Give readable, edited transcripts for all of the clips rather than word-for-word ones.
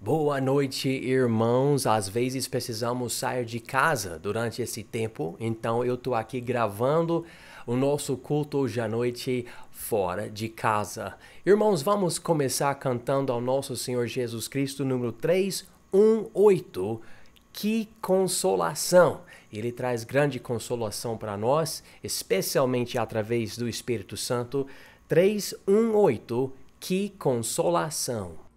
Boa noite, irmãos. Às vezes precisamos sair de casa durante esse tempo, então eu tô aqui gravando o nosso culto hoje à noite fora de casa. Irmãos, vamos começar cantando ao nosso Senhor Jesus Cristo, número 318. Que consolação! Ele traz grande consolação para nós, especialmente através do Espírito Santo. 318. Que consolação!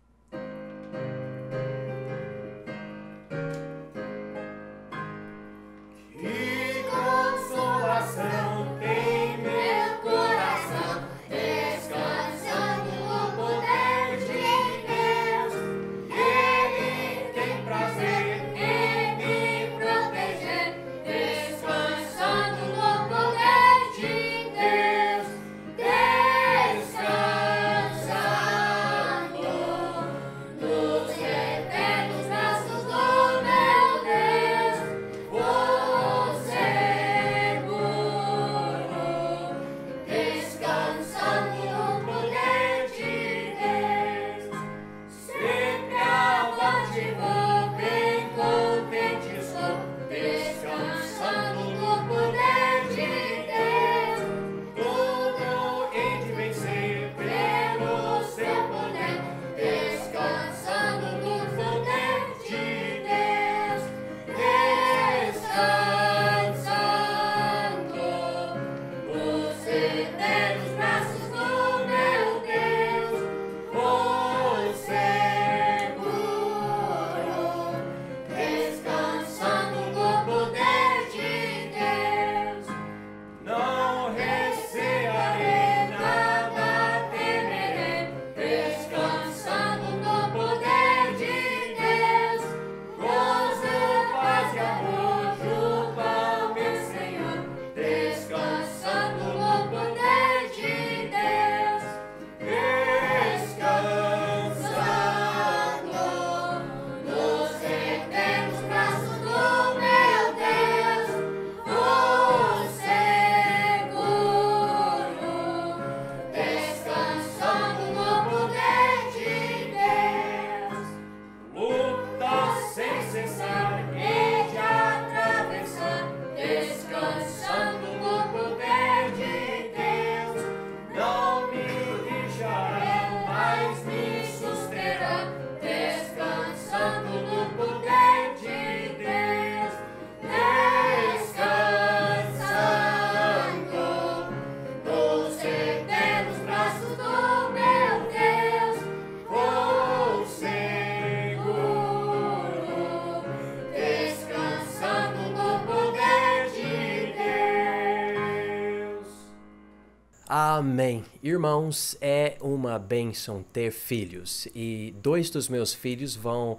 Amém. Irmãos, é uma bênção ter filhos. E dois dos meus filhos vão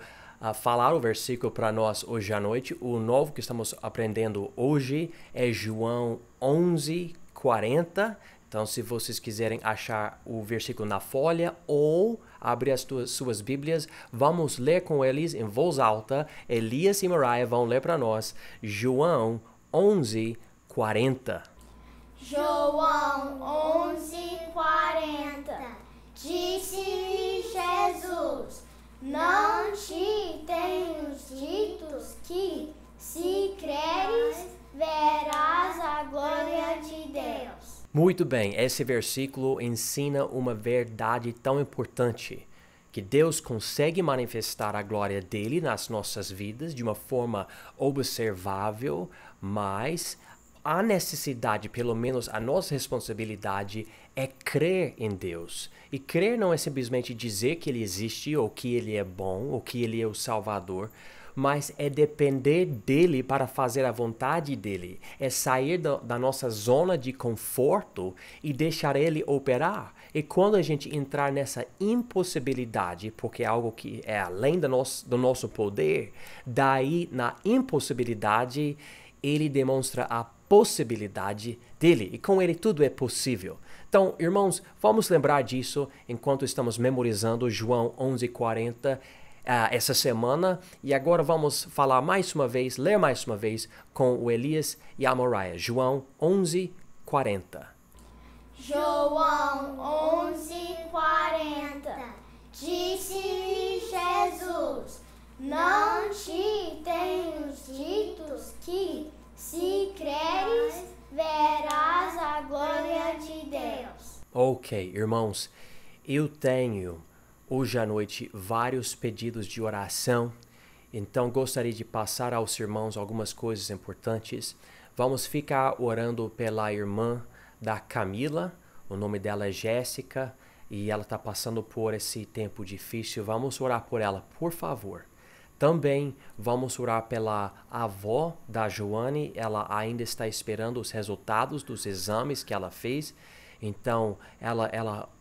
falar o versículo para nós hoje à noite. O novo que estamos aprendendo hoje é João 11:40. Então, se vocês quiserem achar o versículo na folha ou abrir as suas Bíblias, vamos ler com eles em voz alta. Elias e Mariah vão ler para nós João 11:40. João 11:40. Disse-lhe Jesus: Não te tenho dito que, se creres, verás a glória de Deus. Muito bem, esse versículo ensina uma verdade tão importante, que Deus consegue manifestar a glória dele nas nossas vidas de uma forma observável, mas a necessidade, pelo menos a nossa responsabilidade, é crer em Deus. E crer não é simplesmente dizer que Ele existe, ou que Ele é bom, ou que Ele é o Salvador, mas é depender dEle para fazer a vontade dEle. É sair da nossa zona de conforto e deixar Ele operar. E quando a gente entrar nessa impossibilidade, porque é algo que é além do nosso poder, daí na impossibilidade, Ele demonstra a possibilidade dele, e com ele tudo é possível. Então, irmãos, vamos lembrar disso enquanto estamos memorizando João 11:40 essa semana, e agora vamos falar mais uma vez, ler mais uma vez com o Elias e a Mariah. João 11:40. João 11:40. Disse-lhe Jesus: não te tenho dito que, se creres, verás a glória de Deus. Ok, irmãos, eu tenho hoje à noite vários pedidos de oração, então gostaria de passar aos irmãos algumas coisas importantes. Vamos ficar orando pela irmã da Camila, o nome dela é Jéssica, e ela está passando por esse tempo difícil. Vamos orar por ela, por favor. Também vamos orar pela avó da Joane, ela ainda está esperando os resultados dos exames que ela fez. Então,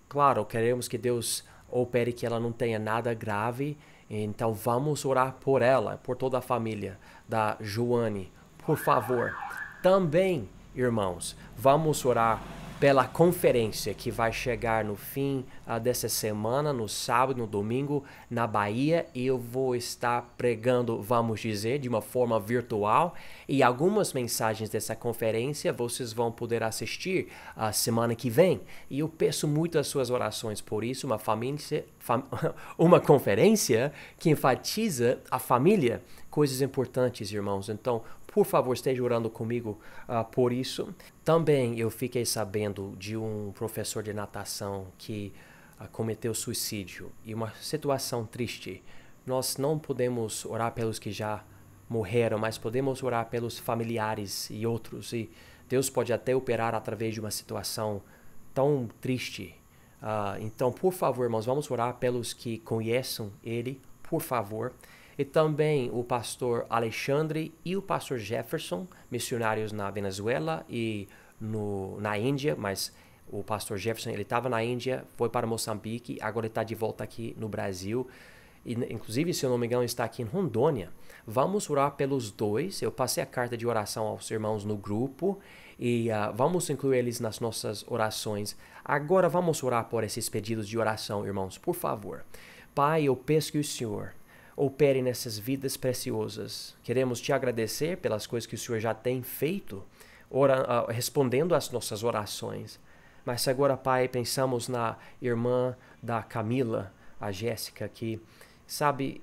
claro, queremos que Deus opere que ela não tenha nada grave. Então, vamos orar por ela, por toda a família da Joane, por favor. Também, irmãos, vamos orar pela conferência que vai chegar no fim dessa semana, no sábado, no domingo, na Bahia. Eu vou estar pregando, vamos dizer, de uma forma virtual, e algumas mensagens dessa conferência vocês vão poder assistir a semana que vem. E eu peço muito as suas orações por isso, uma conferência que enfatiza a família, coisas importantes, irmãos. Então, por favor, esteja orando comigo por isso. Também eu fiquei sabendo de um professor de natação que cometeu suicídio, e uma situação triste. Nós não podemos orar pelos que já morreram, mas podemos orar pelos familiares e outros. E Deus pode até operar através de uma situação tão triste. Então, por favor, irmãos, vamos orar pelos que conhecem ele, por favor. E também o pastor Alexandre e o pastor Jefferson, missionários na Venezuela e na Índia, mas o pastor Jefferson, ele estava na Índia, foi para Moçambique, agora ele está de volta aqui no Brasil. E, inclusive, se eu não me engano, está aqui em Rondônia. Vamos orar pelos dois. Eu passei a carta de oração aos irmãos no grupo e vamos incluir eles nas nossas orações. Agora vamos orar por esses pedidos de oração, irmãos, por favor. Pai, eu peço que o Senhor opere nessas vidas preciosas. Queremos te agradecer pelas coisas que o Senhor já tem feito, respondendo às nossas orações. Mas agora, Pai, pensamos na irmã da Camila, a Jéssica, que, sabe,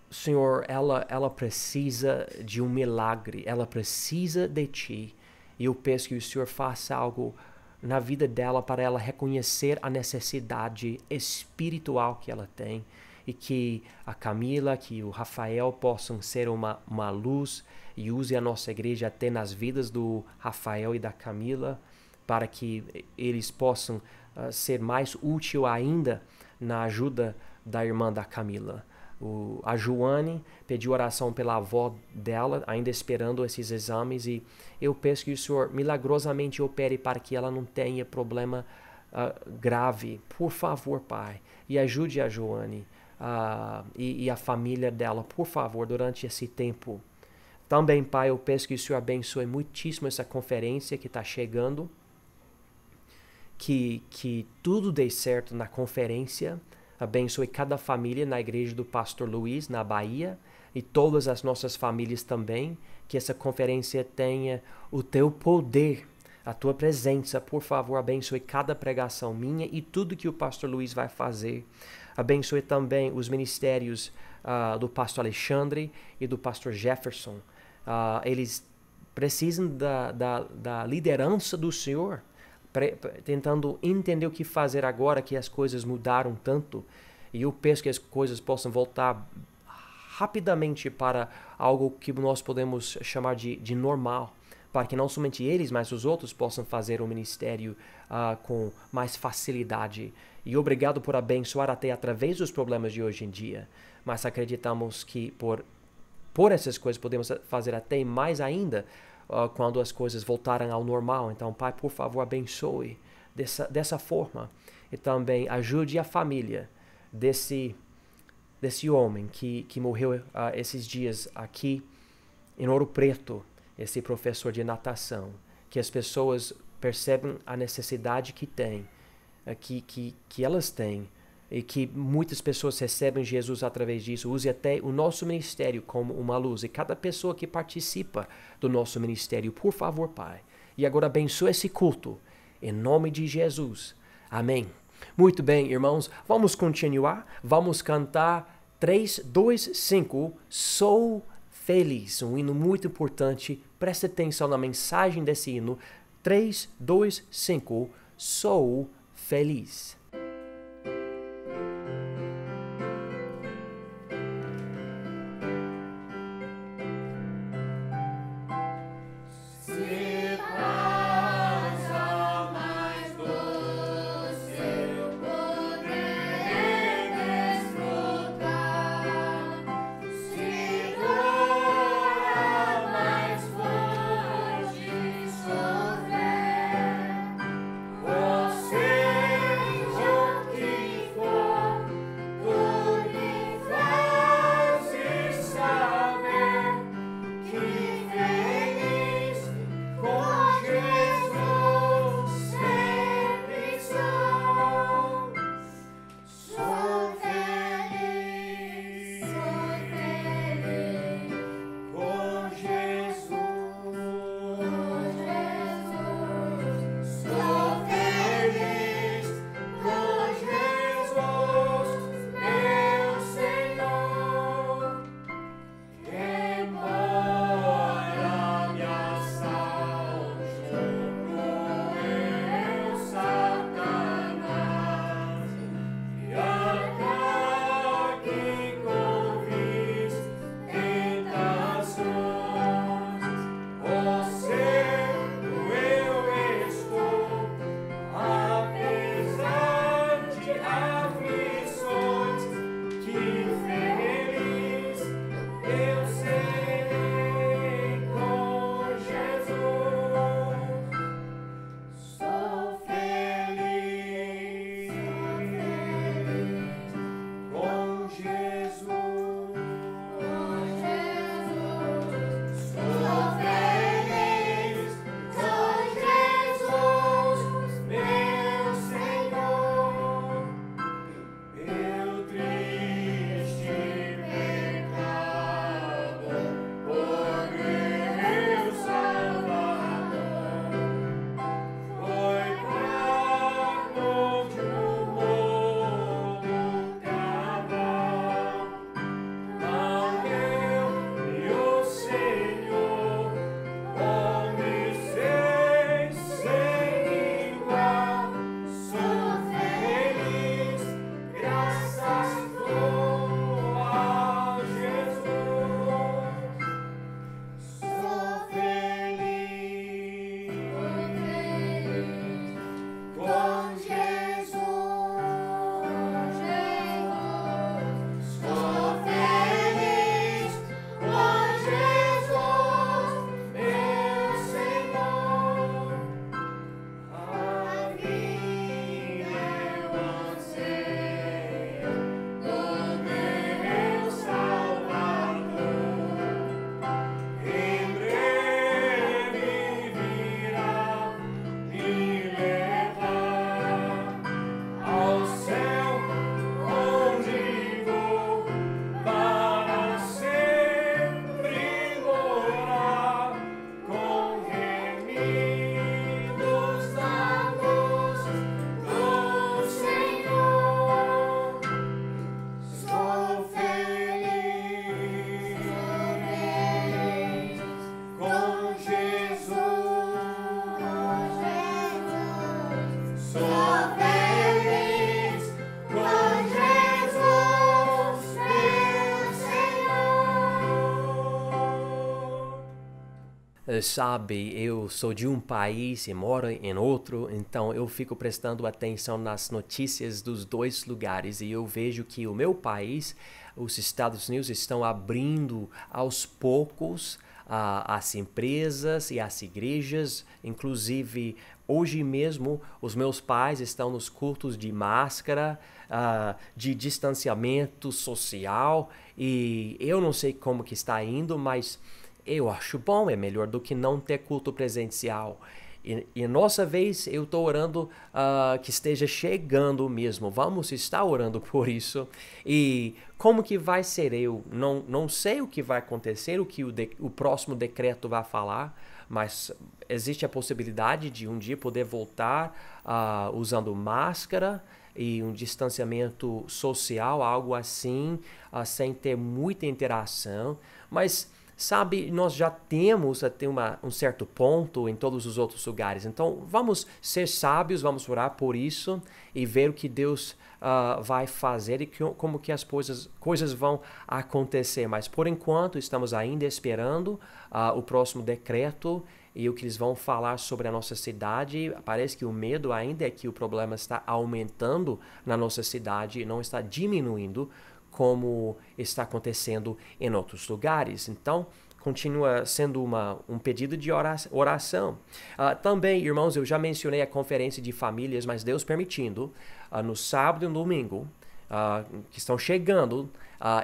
Senhor, ela precisa de um milagre, ela precisa de Ti. E eu peço que o Senhor faça algo na vida dela para ela reconhecer a necessidade espiritual que ela tem. E que a Camila, que o Rafael possam ser uma luz, e use a nossa igreja até nas vidas do Rafael e da Camila, para que eles possam ser mais útil ainda na ajuda da irmã da Camila. A Joane pediu oração pela avó dela, ainda esperando esses exames, e eu peço que o Senhor milagrosamente opere para que ela não tenha problema grave. Por favor, Pai, e ajude a Joane e a família dela, por favor, durante esse tempo. Também, Pai, eu peço que o Senhor abençoe muitíssimo essa conferência que está chegando, que tudo dê certo na conferência. Abençoe cada família na igreja do pastor Luiz, na Bahia, e todas as nossas famílias também. Que essa conferência tenha o Teu poder, a Tua presença. Por favor, abençoe cada pregação minha e tudo que o pastor Luiz vai fazer. Abençoe também os ministérios do pastor Alexandre e do pastor Jefferson. Eles precisam da liderança do Senhor, tentando entender o que fazer agora que as coisas mudaram tanto. E eu peço que as coisas possam voltar rapidamente para algo que nós podemos chamar de normal, para que não somente eles, mas os outros possam fazer o ministério com mais facilidade. E obrigado por abençoar até através dos problemas de hoje em dia. Mas acreditamos que por essas coisas podemos fazer até mais ainda quando as coisas voltarem ao normal. Então, Pai, por favor, abençoe dessa forma. E também ajude a família desse homem que morreu esses dias aqui em Ouro Preto, esse professor de natação. Que as pessoas percebem a necessidade que tem, que elas têm, e que muitas pessoas recebem Jesus através disso. Use até o nosso ministério como uma luz, e cada pessoa que participa do nosso ministério, por favor, Pai. E agora abençoe esse culto, em nome de Jesus. Amém. Muito bem, irmãos, vamos continuar, vamos cantar 3, 2, 5, sou feliz. Um hino muito importante. Preste atenção na mensagem desse hino. 3, 2, 5, sou feliz. Sabe, eu sou de um país e moro em outro, então eu fico prestando atenção nas notícias dos dois lugares e eu vejo que o meu país, os Estados Unidos, estão abrindo aos poucos as empresas e as igrejas. Inclusive, hoje mesmo, os meus pais estão nos cultos de máscara, de distanciamento social, e eu não sei como que está indo, mas eu acho bom, é melhor do que não ter culto presencial. E nossa vez, eu estou orando que esteja chegando mesmo. Vamos estar orando por isso. E como que vai ser? Eu não sei o que vai acontecer, o que o próximo decreto vai falar, mas existe a possibilidade de um dia poder voltar usando máscara e um distanciamento social, algo assim, sem ter muita interação. Mas, sabe, nós já temos até um certo ponto em todos os outros lugares. Então, vamos ser sábios, vamos orar por isso e ver o que Deus vai fazer e como que as coisas vão acontecer. Mas, por enquanto, estamos ainda esperando o próximo decreto e o que eles vão falar sobre a nossa cidade. Parece que o medo ainda é que o problema está aumentando na nossa cidade e não está diminuindo como está acontecendo em outros lugares. Então, continua sendo um pedido de oração. Também, irmãos, eu já mencionei a conferência de famílias, mas Deus permitindo, no sábado e no domingo, que estão chegando,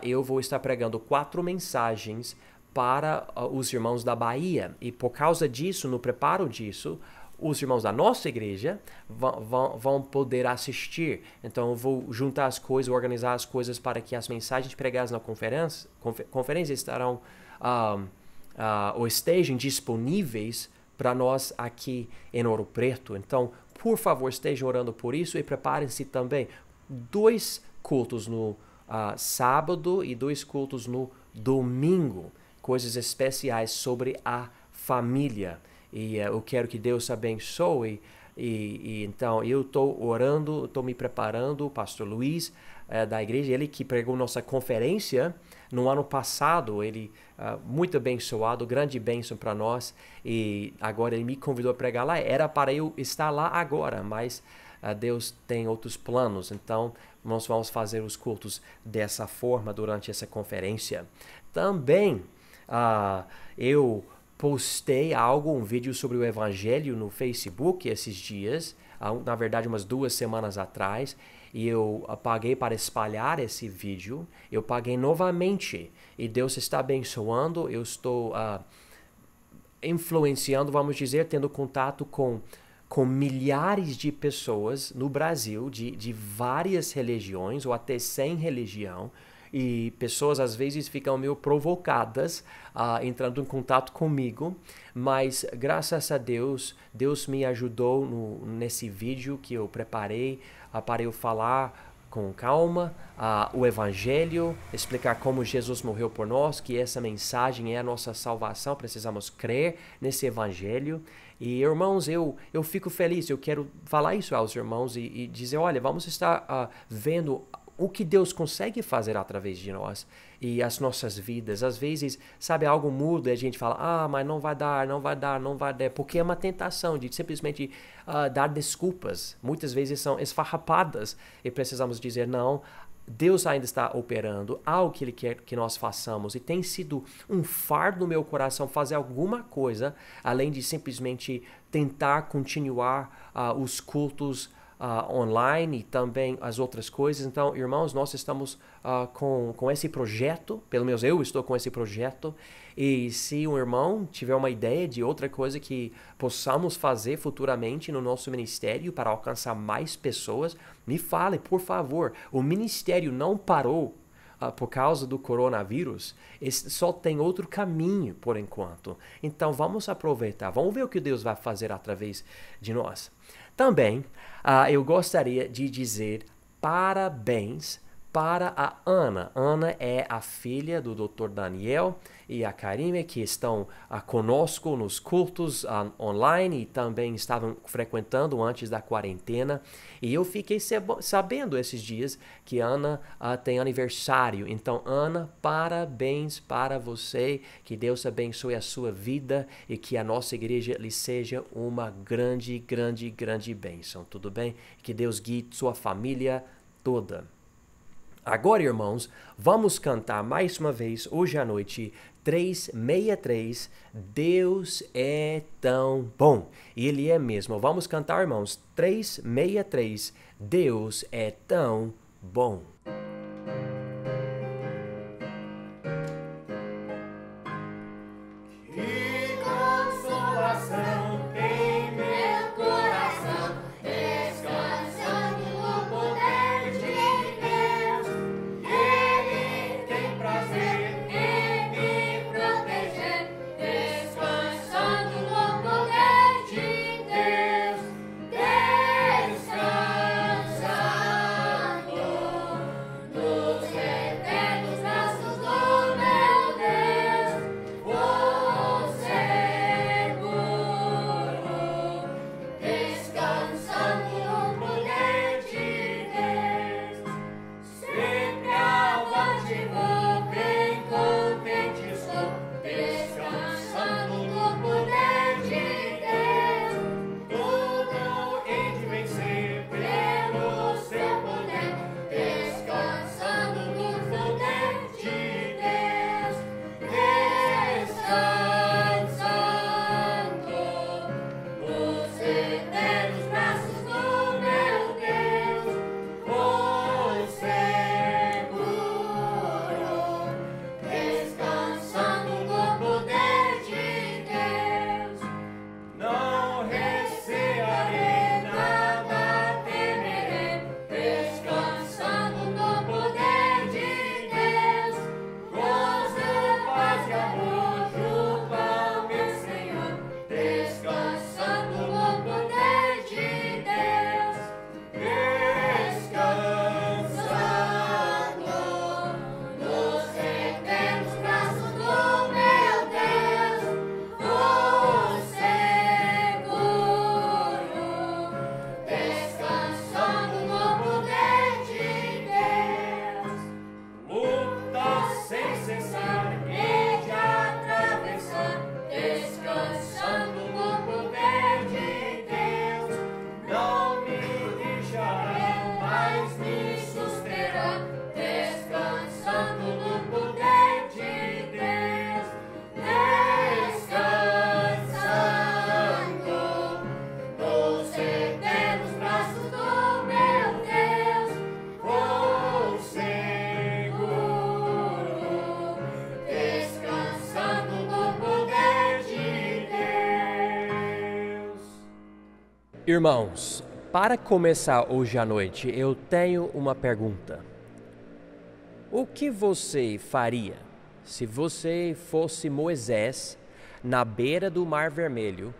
eu vou estar pregando 4 mensagens para os irmãos da Bahia. E por causa disso, no preparo disso, os irmãos da nossa igreja vão poder assistir. Então, eu vou juntar as coisas, organizar as coisas para que as mensagens pregadas na conferência estarão ou estejam disponíveis para nós aqui em Ouro Preto. Então, por favor, estejam orando por isso e preparem-se também. 2 cultos no sábado e 2 cultos no domingo. Coisas especiais sobre a família. E eu quero que Deus abençoe. E então, eu estou orando, estou me preparando. O pastor Luiz, da igreja, ele que pregou nossa conferência no ano passado, ele muito abençoado, grande bênção para nós. E agora ele me convidou a pregar lá. Era para eu estar lá agora, mas Deus tem outros planos. Então, nós vamos fazer os cultos dessa forma durante essa conferência. Também, eu postei um vídeo sobre o Evangelho no Facebook esses dias, na verdade umas 2 semanas atrás, e eu paguei para espalhar esse vídeo. Eu paguei novamente, e Deus está abençoando. Eu estou influenciando, vamos dizer, tendo contato com milhares de pessoas no Brasil, de várias religiões, ou até sem religião. E pessoas às vezes ficam meio provocadas entrando em contato comigo, mas graças a Deus, Deus me ajudou nesse vídeo que eu preparei para eu falar com calma o Evangelho, explicar como Jesus morreu por nós, que essa mensagem é a nossa salvação, precisamos crer nesse Evangelho. E irmãos, eu fico feliz, eu quero falar isso aos irmãos e dizer, olha, vamos estar vendo o que Deus consegue fazer através de nós e as nossas vidas. Às vezes, sabe, algo muda e a gente fala, mas não vai dar, porque é uma tentação de simplesmente dar desculpas. Muitas vezes são esfarrapadas e precisamos dizer, não, Deus ainda está operando, há o que Ele quer que nós façamos, e tem sido um fardo no meu coração fazer alguma coisa, além de simplesmente tentar continuar os cultos online e também as outras coisas. Então, irmãos, nós estamos com esse projeto, pelo menos eu estou com esse projeto, e se um irmão tiver uma ideia de outra coisa que possamos fazer futuramente no nosso ministério para alcançar mais pessoas, me fale, por favor. O ministério não parou por causa do coronavírus, só tem outro caminho por enquanto. Então, vamos aproveitar, vamos ver o que Deus vai fazer através de nós. Também, eu gostaria de dizer parabéns para a Ana. Ana é a filha do Dr. Daniel e a Karime, que estão conosco nos cultos online e também estavam frequentando antes da quarentena. E eu fiquei sabendo esses dias que a Ana tem aniversário. Então, Ana, parabéns para você. Que Deus abençoe a sua vida e que a nossa igreja lhe seja uma grande, grande, grande bênção. Tudo bem? Que Deus guie sua família toda. Agora, irmãos, vamos cantar mais uma vez hoje à noite 363, Deus é tão bom. E Ele é mesmo. Vamos cantar, irmãos, 363, Deus é tão bom. Que consolação tem meu coração, descansando no poder de Deus. Ele tem prazer em me proteger, descansando no Irmãos, para começar hoje à noite, eu tenho uma pergunta. O que você faria se você fosse Moisés na beira do Mar Vermelho,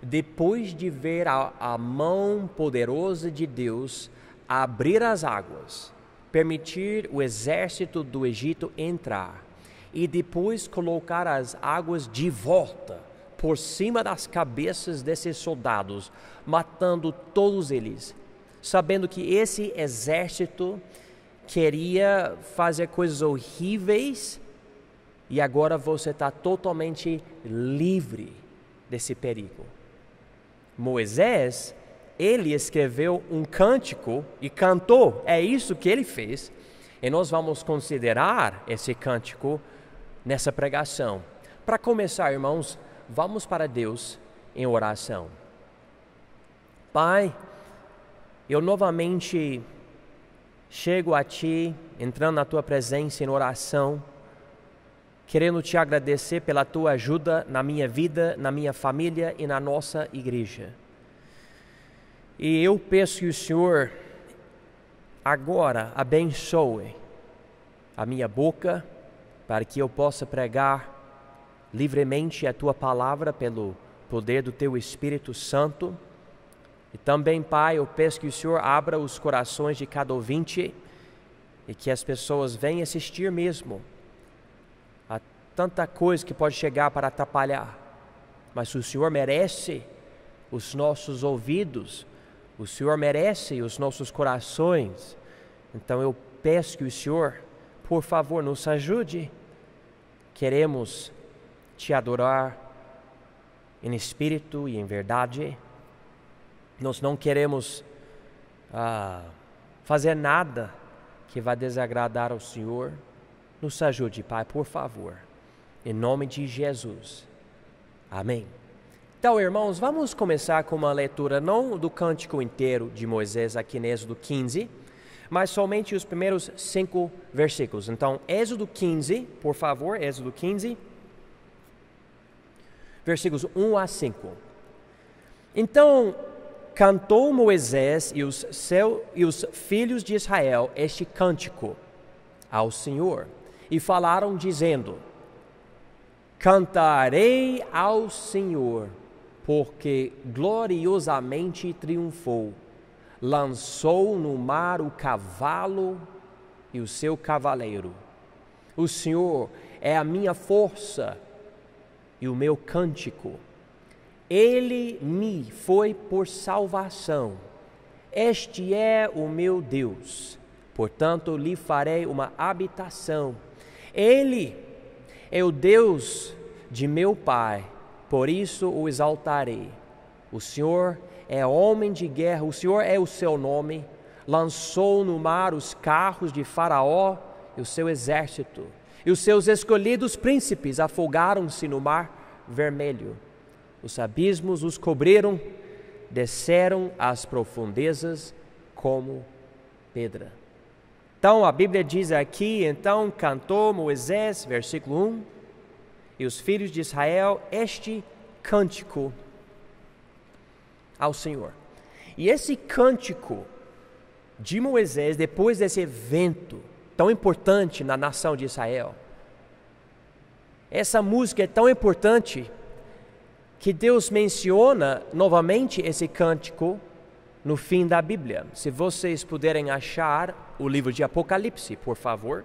depois de ver a mão poderosa de Deus abrir as águas, permitir o exército do Egito entrar e depois colocar as águas de volta por cima das cabeças desses soldados, matando todos eles, sabendo que esse exército queria fazer coisas horríveis e agora você está totalmente livre desse perigo. Moisés, ele escreveu um cântico e cantou, é isso que ele fez, e nós vamos considerar esse cântico nessa pregação. Para começar, irmãos, vamos para Deus em oração. Pai, eu novamente chego a Ti, entrando na Tua presença em oração, querendo Te agradecer pela Tua ajuda na minha vida, na minha família e na nossa igreja. E eu peço que o Senhor agora abençoe a minha boca, para que eu possa pregar livremente a Tua palavra pelo poder do Teu Espírito Santo. E também, Pai, eu peço que o Senhor abra os corações de cada ouvinte e que as pessoas venham assistir mesmo a tanta coisa que pode chegar para atrapalhar. Mas o Senhor merece os nossos ouvidos, o Senhor merece os nossos corações. Então eu peço que o Senhor, por favor, nos ajude. Queremos Te adorar em espírito e em verdade. Nós não queremos fazer nada que vá desagradar ao Senhor. Nos ajude, Pai, por favor. Em nome de Jesus. Amém. Então, irmãos, vamos começar com uma leitura não do cântico inteiro de Moisés aqui em Êxodo 15, mas somente os primeiros 5 versículos. Então, Êxodo 15, por favor, Êxodo 15, versículos 1 a 5. Então, cantou Moisés e os filhos de Israel este cântico ao Senhor, e falaram dizendo: Cantarei ao Senhor, porque gloriosamente triunfou. Lançou no mar o cavalo e o seu cavaleiro. O Senhor é a minha força e o meu cântico. Ele me foi por salvação. Este é o meu Deus. Portanto, lhe farei uma habitação. Ele é o Deus de meu pai, por isso o exaltarei. O Senhor é homem de guerra, o Senhor é o seu nome. Lançou no mar os carros de Faraó e o seu exército, e os seus escolhidos príncipes afogaram-se no mar vermelho. Os abismos os cobriram, desceram às profundezas como pedra. Então a Bíblia diz aqui, então cantou Moisés, versículo 1, e os filhos de Israel este cântico ao Senhor. E esse cântico de Moisés, depois desse evento tão importante na nação de Israel, essa música é tão importante que Deus menciona novamente esse cântico no fim da Bíblia. Se vocês puderem achar o livro de Apocalipse, por favor.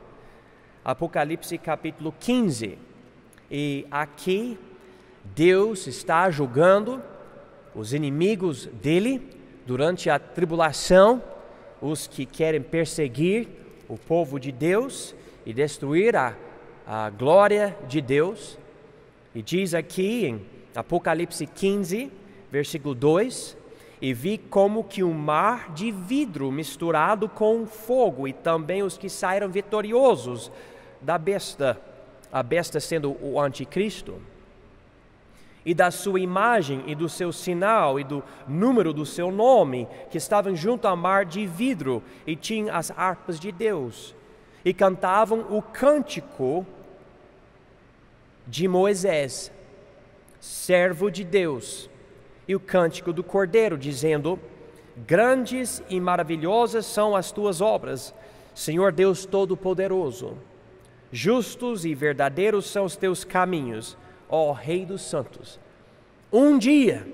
Apocalipse capítulo 15. E aqui Deus está julgando os inimigos dele durante a tribulação, os que querem perseguir o povo de Deus e destruir a glória de Deus. E diz aqui em Apocalipse 15, versículo 2: E vi como que um mar de vidro misturado com fogo, e também os que saíram vitoriosos da besta, a besta sendo o anticristo, e da sua imagem e do seu sinal e do número do seu nome, que estavam junto ao mar de vidro, e tinham as harpas de Deus, e cantavam o cântico de Moisés, servo de Deus, e o cântico do Cordeiro, dizendo: grandes e maravilhosas são as tuas obras, Senhor Deus Todo-Poderoso. Justos e verdadeiros são os teus caminhos, ó Rei dos Santos. Um dia,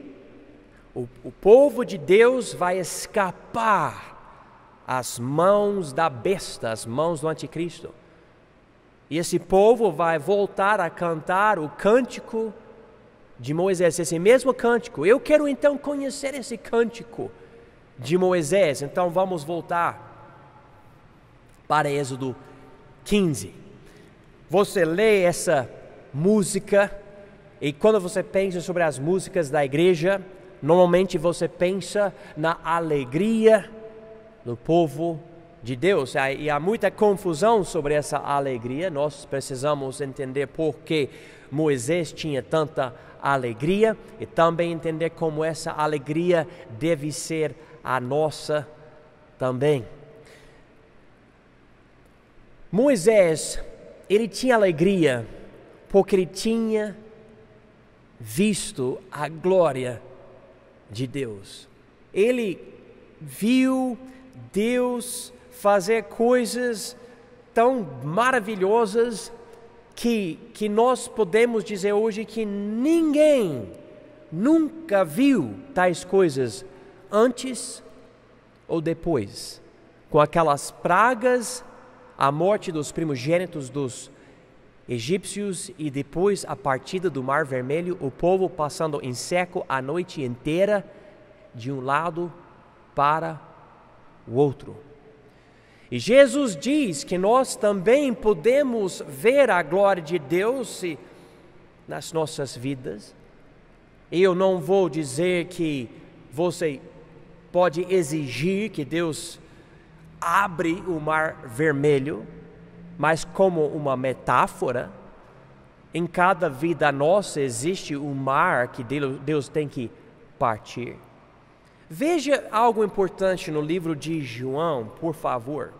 o povo de Deus vai escapar às mãos da besta, às mãos do anticristo. E esse povo vai voltar a cantar o cântico de Moisés, esse mesmo cântico. Eu quero então conhecer esse cântico de Moisés. Então vamos voltar para Êxodo 15. Você lê essa música e quando você pensa sobre as músicas da igreja, normalmente você pensa na alegria do povo de Deus. E há muita confusão sobre essa alegria. Nós precisamos entender por que Moisés tinha tanta alegria e também entender como essa alegria deve ser a nossa também. Moisés, ele tinha alegria porque ele tinha visto a glória de Deus. Ele viu Deus fazer coisas tão maravilhosas que nós podemos dizer hoje que ninguém nunca viu tais coisas antes ou depois. Com aquelas pragas, a morte dos primogênitos dos egípcios e depois a partida do Mar Vermelho, o povo passando em seco a noite inteira de um lado para o outro. E Jesus diz que nós também podemos ver a glória de Deus nas nossas vidas. Eu não vou dizer que você pode exigir que Deus abre o Mar Vermelho, mas como uma metáfora, em cada vida nossa existe um mar que Deus tem que partir. Veja algo importante no livro de João, por favor.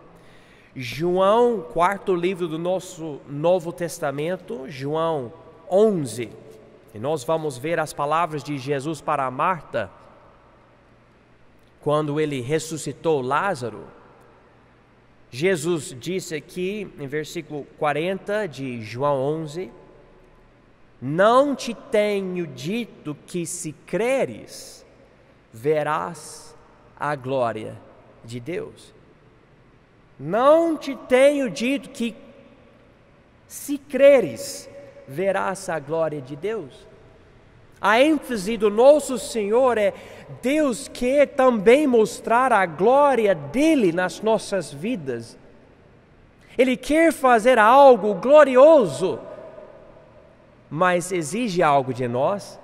João, quarto livro do nosso Novo Testamento, João 11. E nós vamos ver as palavras de Jesus para Marta, quando ele ressuscitou Lázaro. Jesus disse aqui, em versículo 40 de João 11, não te tenho dito que se creres, verás a glória de Deus. Não te tenho dito que se creres, verás a glória de Deus. A ênfase do nosso Senhor é: Deus quer também mostrar a glória dele nas nossas vidas. Ele quer fazer algo glorioso, mas exige algo de nós.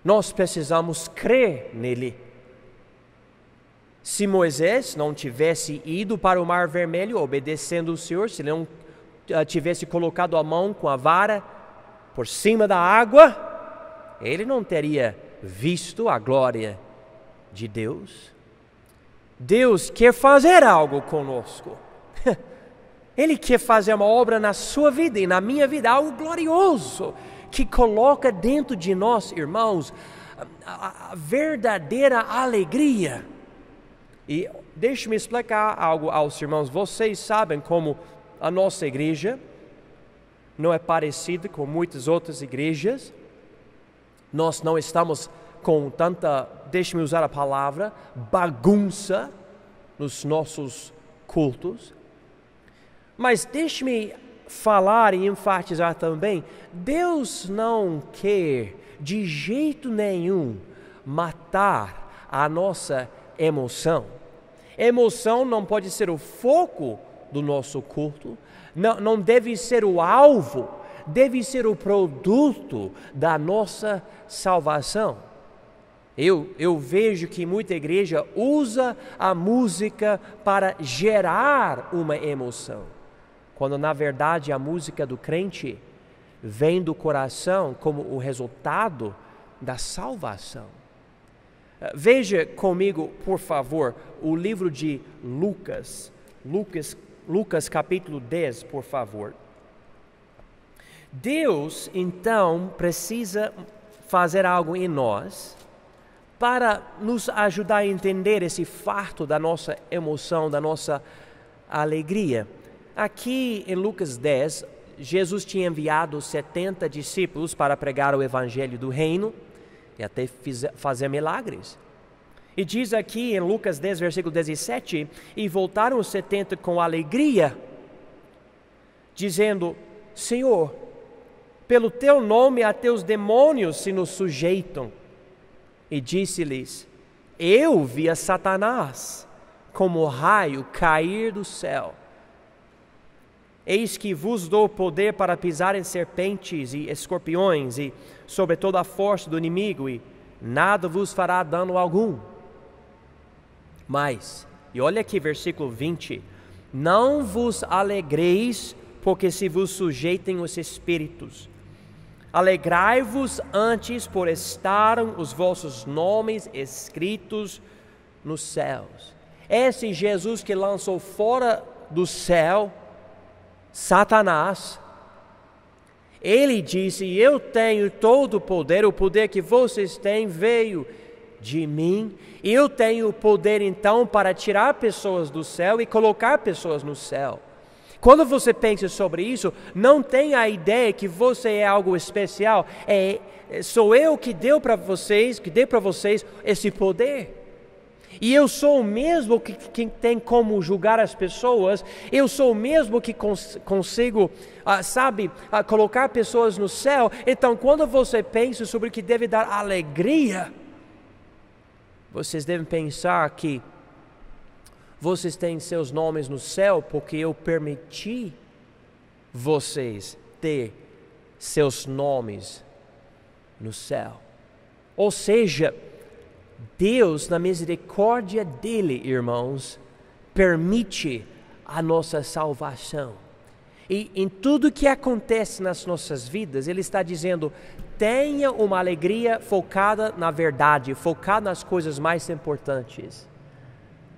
Nós precisamos crer nele. Se Moisés não tivesse ido para o Mar Vermelho obedecendo o Senhor, se ele não tivesse colocado a mão com a vara por cima da água, ele não teria visto a glória de Deus. Deus quer fazer algo conosco. Ele quer fazer uma obra na sua vida e na minha vida, algo glorioso, que coloca dentro de nós, irmãos, a verdadeira alegria. E deixe-me explicar algo aos irmãos. Vocês sabem como a nossa igreja não é parecida com muitas outras igrejas. Nós não estamos com tanta, deixe-me usar a palavra, bagunça nos nossos cultos. Mas deixe-me falar e enfatizar também, Deus não quer de jeito nenhum matar a nossa emoção. Emoção não pode ser o foco do nosso culto, não deve ser o alvo, deve ser o produto da nossa salvação. Eu vejo que muita igreja usa a música para gerar uma emoção, quando na verdade a música do crente vem do coração como o resultado da salvação. Veja comigo, por favor, o livro de Lucas capítulo 10, por favor. Deus, então, precisa fazer algo em nós para nos ajudar a entender esse fato da nossa emoção, da nossa alegria. Aqui em Lucas 10, Jesus tinha enviado 70 discípulos para pregar o evangelho do reino e até fazer milagres. E diz aqui em Lucas 10, versículo 17, e voltaram os 70 com alegria, dizendo: Senhor, pelo teu nome até os demônios se nos sujeitam. E disse-lhes: eu vi a Satanás como raio cair do céu. Eis que vos dou poder para pisar em serpentes e escorpiões e sobre toda a força do inimigo, e nada vos fará dano algum. Mas, e olha aqui versículo 20, não vos alegreis porque se vos sujeitem os espíritos. Alegrai-vos antes por estarem os vossos nomes escritos nos céus. Esse Jesus que lançou fora do céu Satanás, ele disse: eu tenho todo o poder que vocês têm veio de mim, e eu tenho o poder então para tirar pessoas do céu e colocar pessoas no céu. Quando você pensa sobre isso, não tenha a ideia que você é algo especial. Sou eu que dei para vocês esse poder. E eu sou o mesmo que tem como julgar as pessoas. Eu sou o mesmo que consigo, colocar pessoas no céu. Então, quando você pensa sobre o que deve dar alegria, vocês devem pensar que vocês têm seus nomes no céu porque eu permiti vocês ter seus nomes no céu. Ou seja, Deus, na misericórdia dele, irmãos, permite a nossa salvação. E em tudo que acontece nas nossas vidas, ele está dizendo: tenha uma alegria focada na verdade, focada nas coisas mais importantes.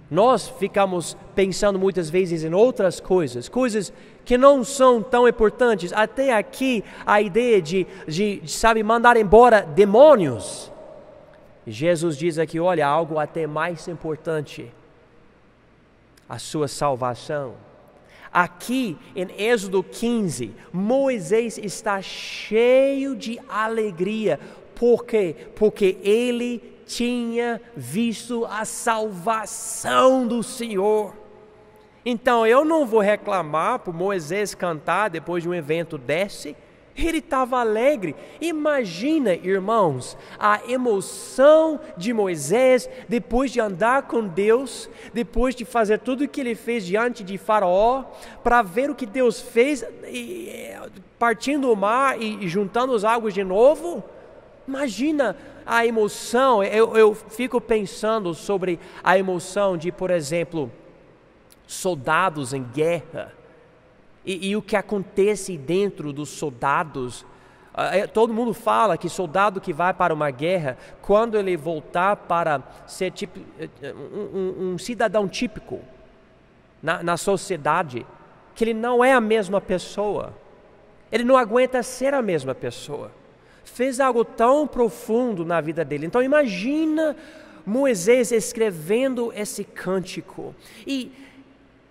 Nós ficamos pensando muitas vezes em outras coisas que não são tão importantes. Até aqui a ideia de mandar embora demônios. Jesus diz aqui: olha, algo até mais importante, a sua salvação. Aqui em Êxodo 15, Moisés está cheio de alegria. Por quê? Porque ele tinha visto a salvação do Senhor. Então eu não vou reclamar por Moisés cantar depois de um evento desse. Ele estava alegre. Imagina, irmãos, a emoção de Moisés depois de andar com Deus, depois de fazer tudo o que ele fez diante de Faraó, para ver o que Deus fez, partindo o mar e juntando as águas de novo. Imagina a emoção. Eu fico pensando sobre a emoção de, por exemplo, soldados em guerra. E o que acontece dentro dos soldados. Todo mundo fala que soldado que vai para uma guerra, quando ele voltar para ser tipo, um cidadão típico na sociedade, que ele não é a mesma pessoa. Ele não aguenta ser a mesma pessoa. Fez algo tão profundo na vida dele. Então imagina Moisés escrevendo esse cântico. E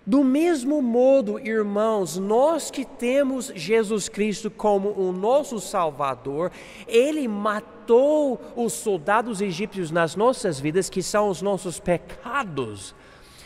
do mesmo modo, irmãos, nós que temos Jesus Cristo como o nosso Salvador, Ele matou os soldados egípcios nas nossas vidas, que são os nossos pecados.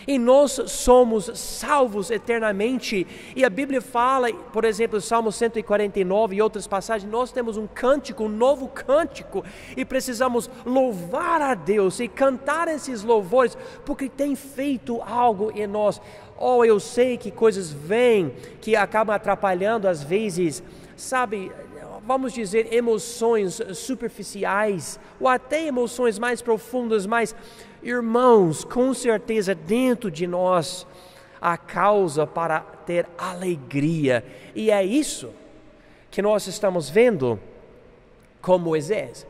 E nós somos salvos eternamente. E a Bíblia fala, por exemplo, Salmo 149 e outras passagens, nós temos um cântico, um novo cântico, e precisamos louvar a Deus e cantar esses louvores, porque tem feito algo em nós. Oh, eu sei que coisas vêm que acabam atrapalhando às vezes, vamos dizer, emoções superficiais, ou até emoções mais profundas, mas, irmãos, com certeza dentro de nós há causa para ter alegria. E é isso que nós estamos vendo com Moisés.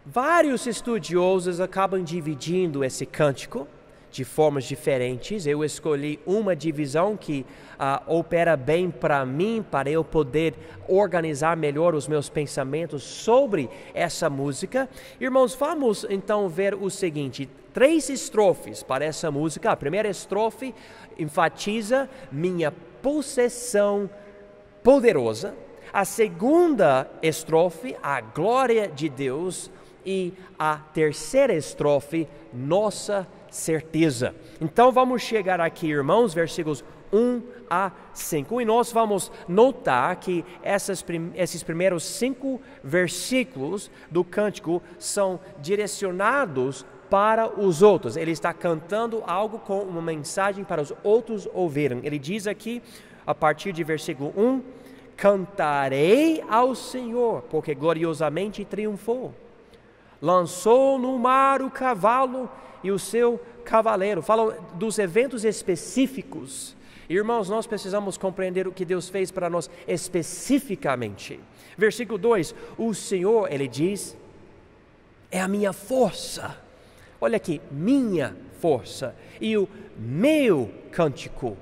Vários estudiosos acabam dividindo esse cântico, de formas diferentes. Eu escolhi uma divisão que opera bem para mim, para eu poder organizar melhor os meus pensamentos sobre essa música. Irmãos, vamos então ver o seguinte: 3 estrofes para essa música. A primeira estrofe enfatiza minha possessão poderosa. A segunda estrofe, a glória de Deus. E a terceira estrofe, nossa certeza. Então vamos chegar aqui, irmãos, versículos 1 a 5. E nós vamos notar que esses primeiros 5 versículos do cântico são direcionados para os outros. Ele está cantando algo com uma mensagem para os outros ouvirem. Ele diz aqui, a partir de versículo 1, cantarei ao Senhor, porque gloriosamente triunfou. Lançou no mar o cavalo e o seu cavaleiro. Falam dos eventos específicos. Irmãos, nós precisamos compreender o que Deus fez para nós especificamente. Versículo 2, o Senhor, ele diz, é a minha força. Olha aqui, minha força e o meu cântico.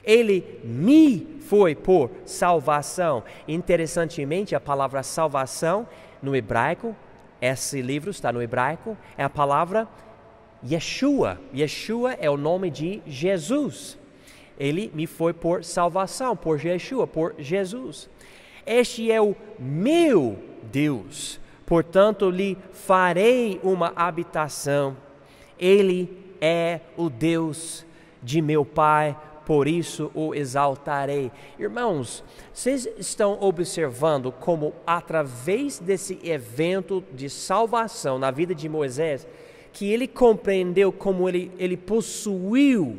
Ele me foi por salvação. Interessantemente, a palavra salvação no hebraico, esse livro está no hebraico, é a palavra Yeshua. Yeshua é o nome de Jesus. Ele me foi por salvação, por Yeshua, por Jesus. Este é o meu Deus, portanto lhe farei uma habitação. Ele é o Deus de meu Pai, por isso o exaltarei. Irmãos, vocês estão observando como através desse evento de salvação na vida de Moisés, que ele compreendeu como ele possuiu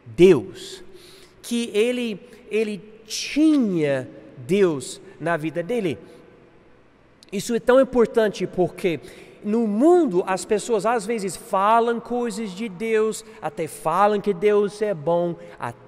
Deus, que ele tinha Deus na vida dele. Isso é tão importante porque no mundo as pessoas às vezes falam coisas de Deus, até falam que Deus é bom,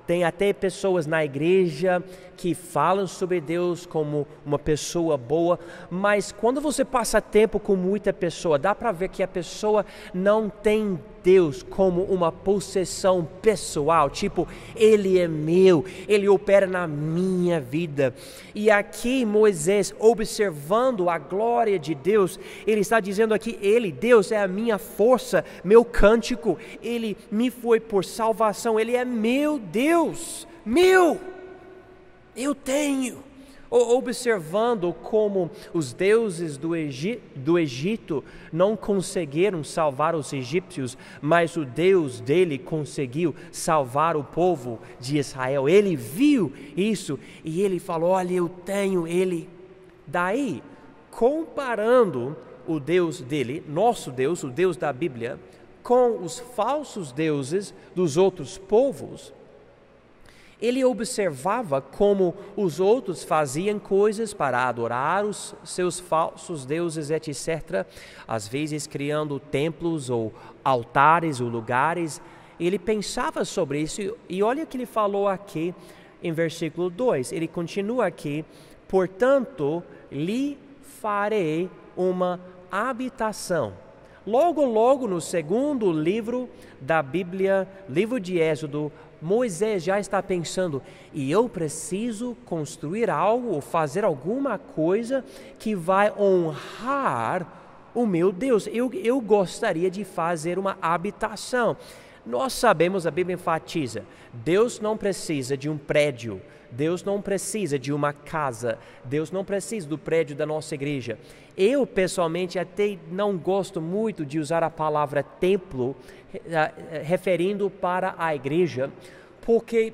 tem até pessoas na igreja que falam sobre Deus como uma pessoa boa, mas quando você passa tempo com muita pessoa, dá para ver que a pessoa não tem Deus como uma possessão pessoal, tipo, Ele é meu, Ele opera na minha vida. E aqui Moisés, observando a glória de Deus, ele está dizendo aqui, Deus é a minha força, meu cântico, Ele me foi por salvação, Ele é meu Deus, meu, eu tenho. Observando como os deuses do Egito não conseguiram salvar os egípcios, mas o Deus dele conseguiu salvar o povo de Israel. Ele viu isso e ele falou, olha, eu tenho ele. Daí, comparando o Deus dele, nosso Deus, o Deus da Bíblia, com os falsos deuses dos outros povos, ele observava como os outros faziam coisas para adorar os seus falsos deuses, etc. Às vezes criando templos ou altares ou lugares. Ele pensava sobre isso e olha o que ele falou aqui em versículo 2. Ele continua aqui, portanto, lhe farei uma habitação. Logo no segundo livro da Bíblia, livro de Êxodo, Moisés já está pensando, e eu preciso construir algo ou fazer alguma coisa que vai honrar o meu Deus. Eu gostaria de fazer uma habitação. Nós sabemos, a Bíblia enfatiza, Deus não precisa de um prédio, Deus não precisa de uma casa, Deus não precisa do prédio da nossa igreja. Eu, pessoalmente, até não gosto muito de usar a palavra templo, referindo para a igreja, porque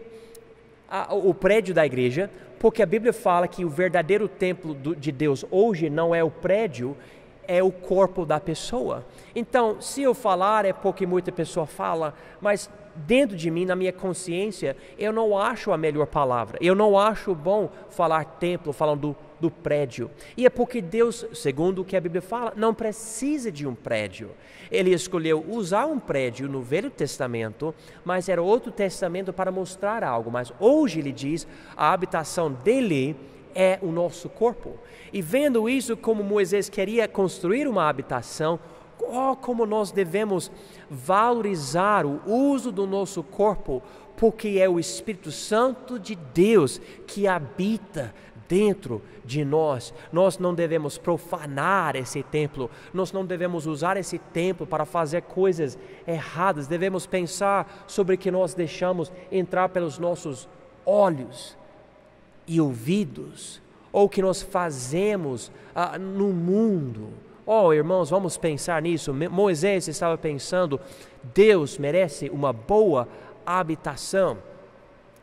o prédio da igreja, porque a Bíblia fala que o verdadeiro templo de Deus hoje não é o prédio, é o corpo da pessoa. Então, se eu falar é porque muita pessoa fala, mas dentro de mim, na minha consciência, eu não acho a melhor palavra. Eu não acho bom falar templo, falando do prédio. E é porque Deus, segundo o que a Bíblia fala, não precisa de um prédio. Ele escolheu usar um prédio no Velho Testamento, mas era outro testamento para mostrar algo. Mas hoje ele diz, a habitação dele é o nosso corpo. E vendo isso, como Moisés queria construir uma habitação, Oh, como nós devemos valorizar o uso do nosso corpo, porque é o Espírito Santo de Deus que habita dentro de nós. Nós não devemos profanar esse templo, nós não devemos usar esse templo para fazer coisas erradas. Devemos pensar sobre o que nós deixamos entrar pelos nossos olhos e ouvidos, ou o que nós fazemos no mundo. Oh, irmãos, vamos pensar nisso. Moisés estava pensando, Deus merece uma boa habitação.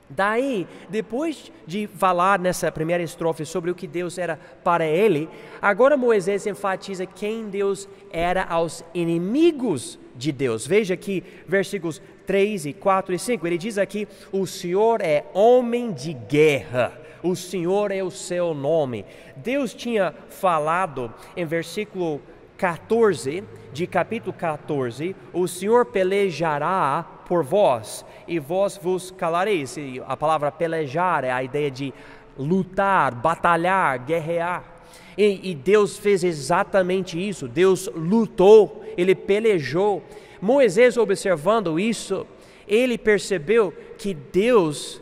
Daí, depois de falar nessa primeira estrofe sobre o que Deus era para ele, agora Moisés enfatiza quem Deus era aos inimigos de Deus. Veja aqui versículos 3, 4 e 5. Ele diz aqui, o Senhor é homem de guerra. O Senhor é o seu nome. Deus tinha falado em versículo 14, de capítulo 14, o Senhor pelejará por vós, e vós vos calareis. E a palavra pelejar é a ideia de lutar, batalhar, guerrear. E Deus fez exatamente isso. Deus lutou, Ele pelejou. Moisés, observando isso, ele percebeu que Deus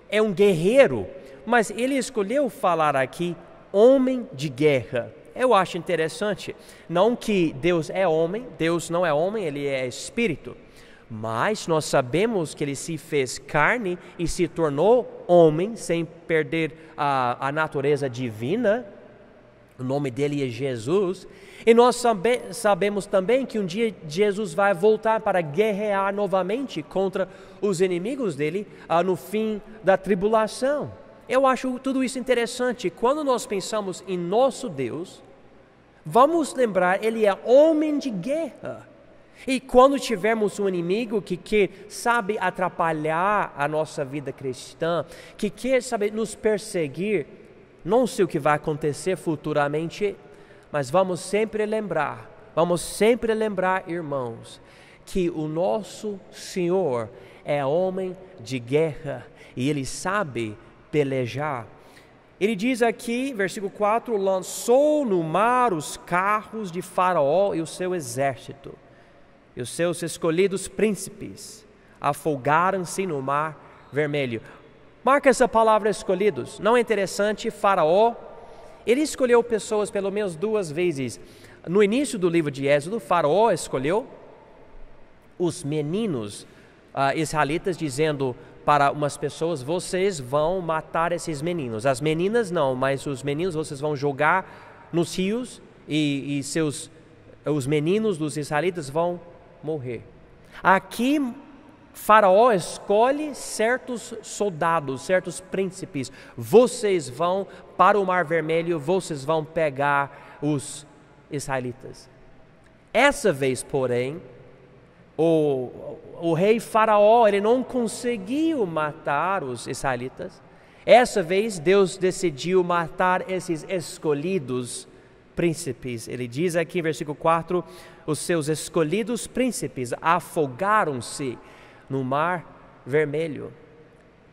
é um guerreiro, mas ele escolheu falar aqui, homem de guerra. Eu acho interessante, não que Deus é homem, Deus não é homem, Ele é espírito, mas nós sabemos que Ele se fez carne e se tornou homem sem perder a natureza divina. O nome dele é Jesus, e nós sabemos também que um dia Jesus vai voltar para guerrear novamente contra os inimigos dele no fim da tribulação. Eu acho tudo isso interessante. Quando nós pensamos em nosso Deus, vamos lembrar, Ele é homem de guerra. E quando tivermos um inimigo que sabe atrapalhar a nossa vida cristã, que quer, sabe, nos perseguir, não sei o que vai acontecer futuramente, mas vamos sempre lembrar, irmãos, que o nosso Senhor é homem de guerra e Ele sabe pelejar. Ele diz aqui, versículo 4, lançou no mar os carros de Faraó e o seu exército, e os seus escolhidos príncipes afogaram-se no mar vermelho. Marca essa palavra escolhidos. Não é interessante? Faraó, ele escolheu pessoas pelo menos 2 vezes. No início do livro de Êxodo, Faraó escolheu os meninos israelitas, dizendo para umas pessoas, vocês vão matar esses meninos. As meninas não, mas os meninos vocês vão jogar nos rios e os meninos dos israelitas vão morrer. Aqui Faraó escolhe certos soldados, certos príncipes. Vocês vão para o Mar Vermelho, vocês vão pegar os israelitas. Essa vez, porém, o rei Faraó, ele não conseguiu matar os israelitas. Essa vez Deus decidiu matar esses escolhidos príncipes. Ele diz aqui em versículo 4, os seus escolhidos príncipes afogaram-se no Mar Vermelho.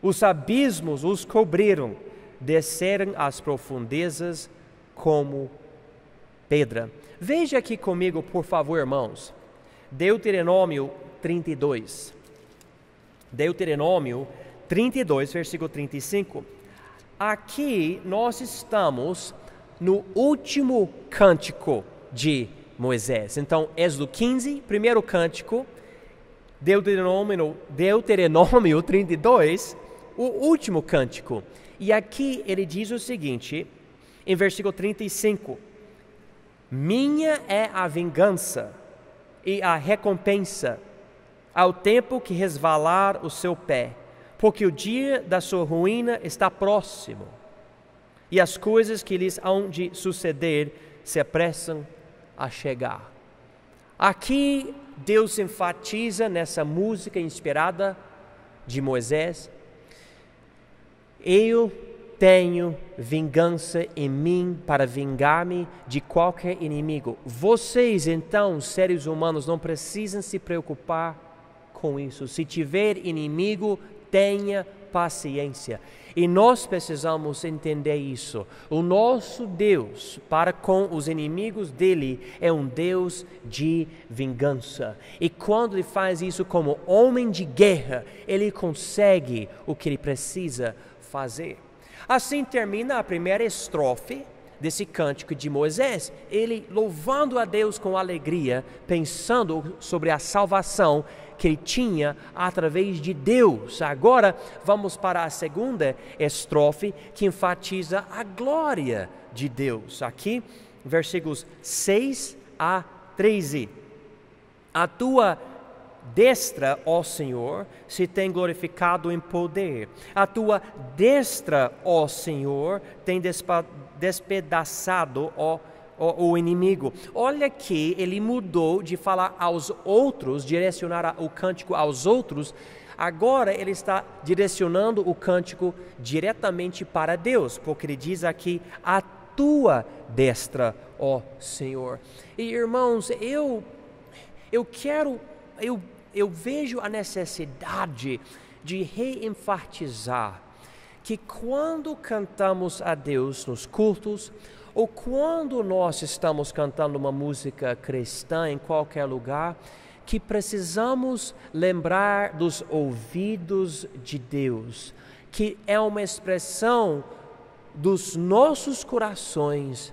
Os abismos os cobriram, desceram às profundezas como pedra. Veja aqui comigo, por favor, irmãos, Deuteronômio 32. Deuteronômio 32, versículo 35. Aqui nós estamos no último cântico de Moisés. Então, Êxodo 15, primeiro cântico, Deuteronômio 32, o último cântico. E aqui ele diz o seguinte, em versículo 35, minha é a vingança e a recompensa ao tempo que resvalar o seu pé, porque o dia da sua ruína está próximo, e as coisas que lhes hão de suceder se apressam a chegar. Aqui Deus enfatiza nessa música inspirada de Moisés, eu tenho vingança em mim para vingar-me de qualquer inimigo. Vocês, então, seres humanos, não precisam se preocupar com isso. Se tiver inimigo, tenha paciência. E nós precisamos entender isso. O nosso Deus, para com os inimigos dele, é um Deus de vingança. E quando ele faz isso como homem de guerra, ele consegue o que ele precisa fazer. Assim termina a primeira estrofe desse cântico de Moisés, ele louvando a Deus com alegria, pensando sobre a salvação que ele tinha através de Deus. Agora vamos para a segunda estrofe, que enfatiza a glória de Deus. Aqui, versículos 6 a 13. A tua destra, ó Senhor, se tem glorificado em poder. A tua destra, ó Senhor, tem despedaçado o inimigo. Olha que ele mudou de falar aos outros, direcionar o cântico aos outros. Agora ele está direcionando o cântico diretamente para Deus, porque ele diz aqui, a tua destra, ó Senhor. E irmãos, eu vejo a necessidade de reenfatizar que quando cantamos a Deus nos cultos, ou quando nós estamos cantando uma música cristã em qualquer lugar, que precisamos lembrar dos ouvidos de Deus, que é uma expressão dos nossos corações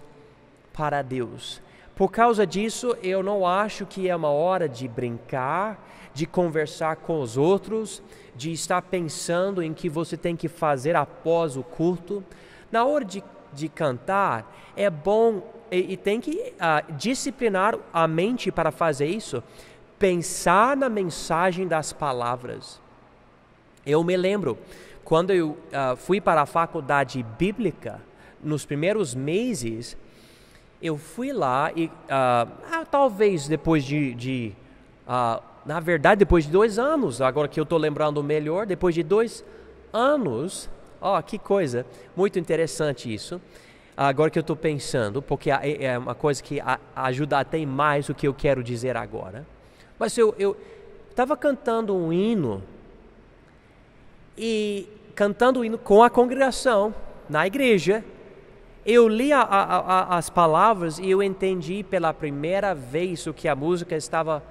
para Deus. Por causa disso, eu não acho que é uma hora de brincar, de conversar com os outros, de estar pensando em que você tem que fazer após o culto. Na hora de cantar, é bom e tem que disciplinar a mente para fazer isso, pensar na mensagem das palavras. Eu me lembro, quando eu fui para a faculdade bíblica, nos primeiros meses, eu fui lá e talvez depois na verdade depois de 2 anos, agora que eu estou lembrando melhor, depois de 2 anos, que coisa, muito interessante isso, agora que eu estou pensando, porque é uma coisa que ajuda até mais o que eu quero dizer agora. Mas eu estava cantando um hino, e cantando o hino com a congregação, na igreja, eu li as palavras e eu entendi pela primeira vez o que a música estava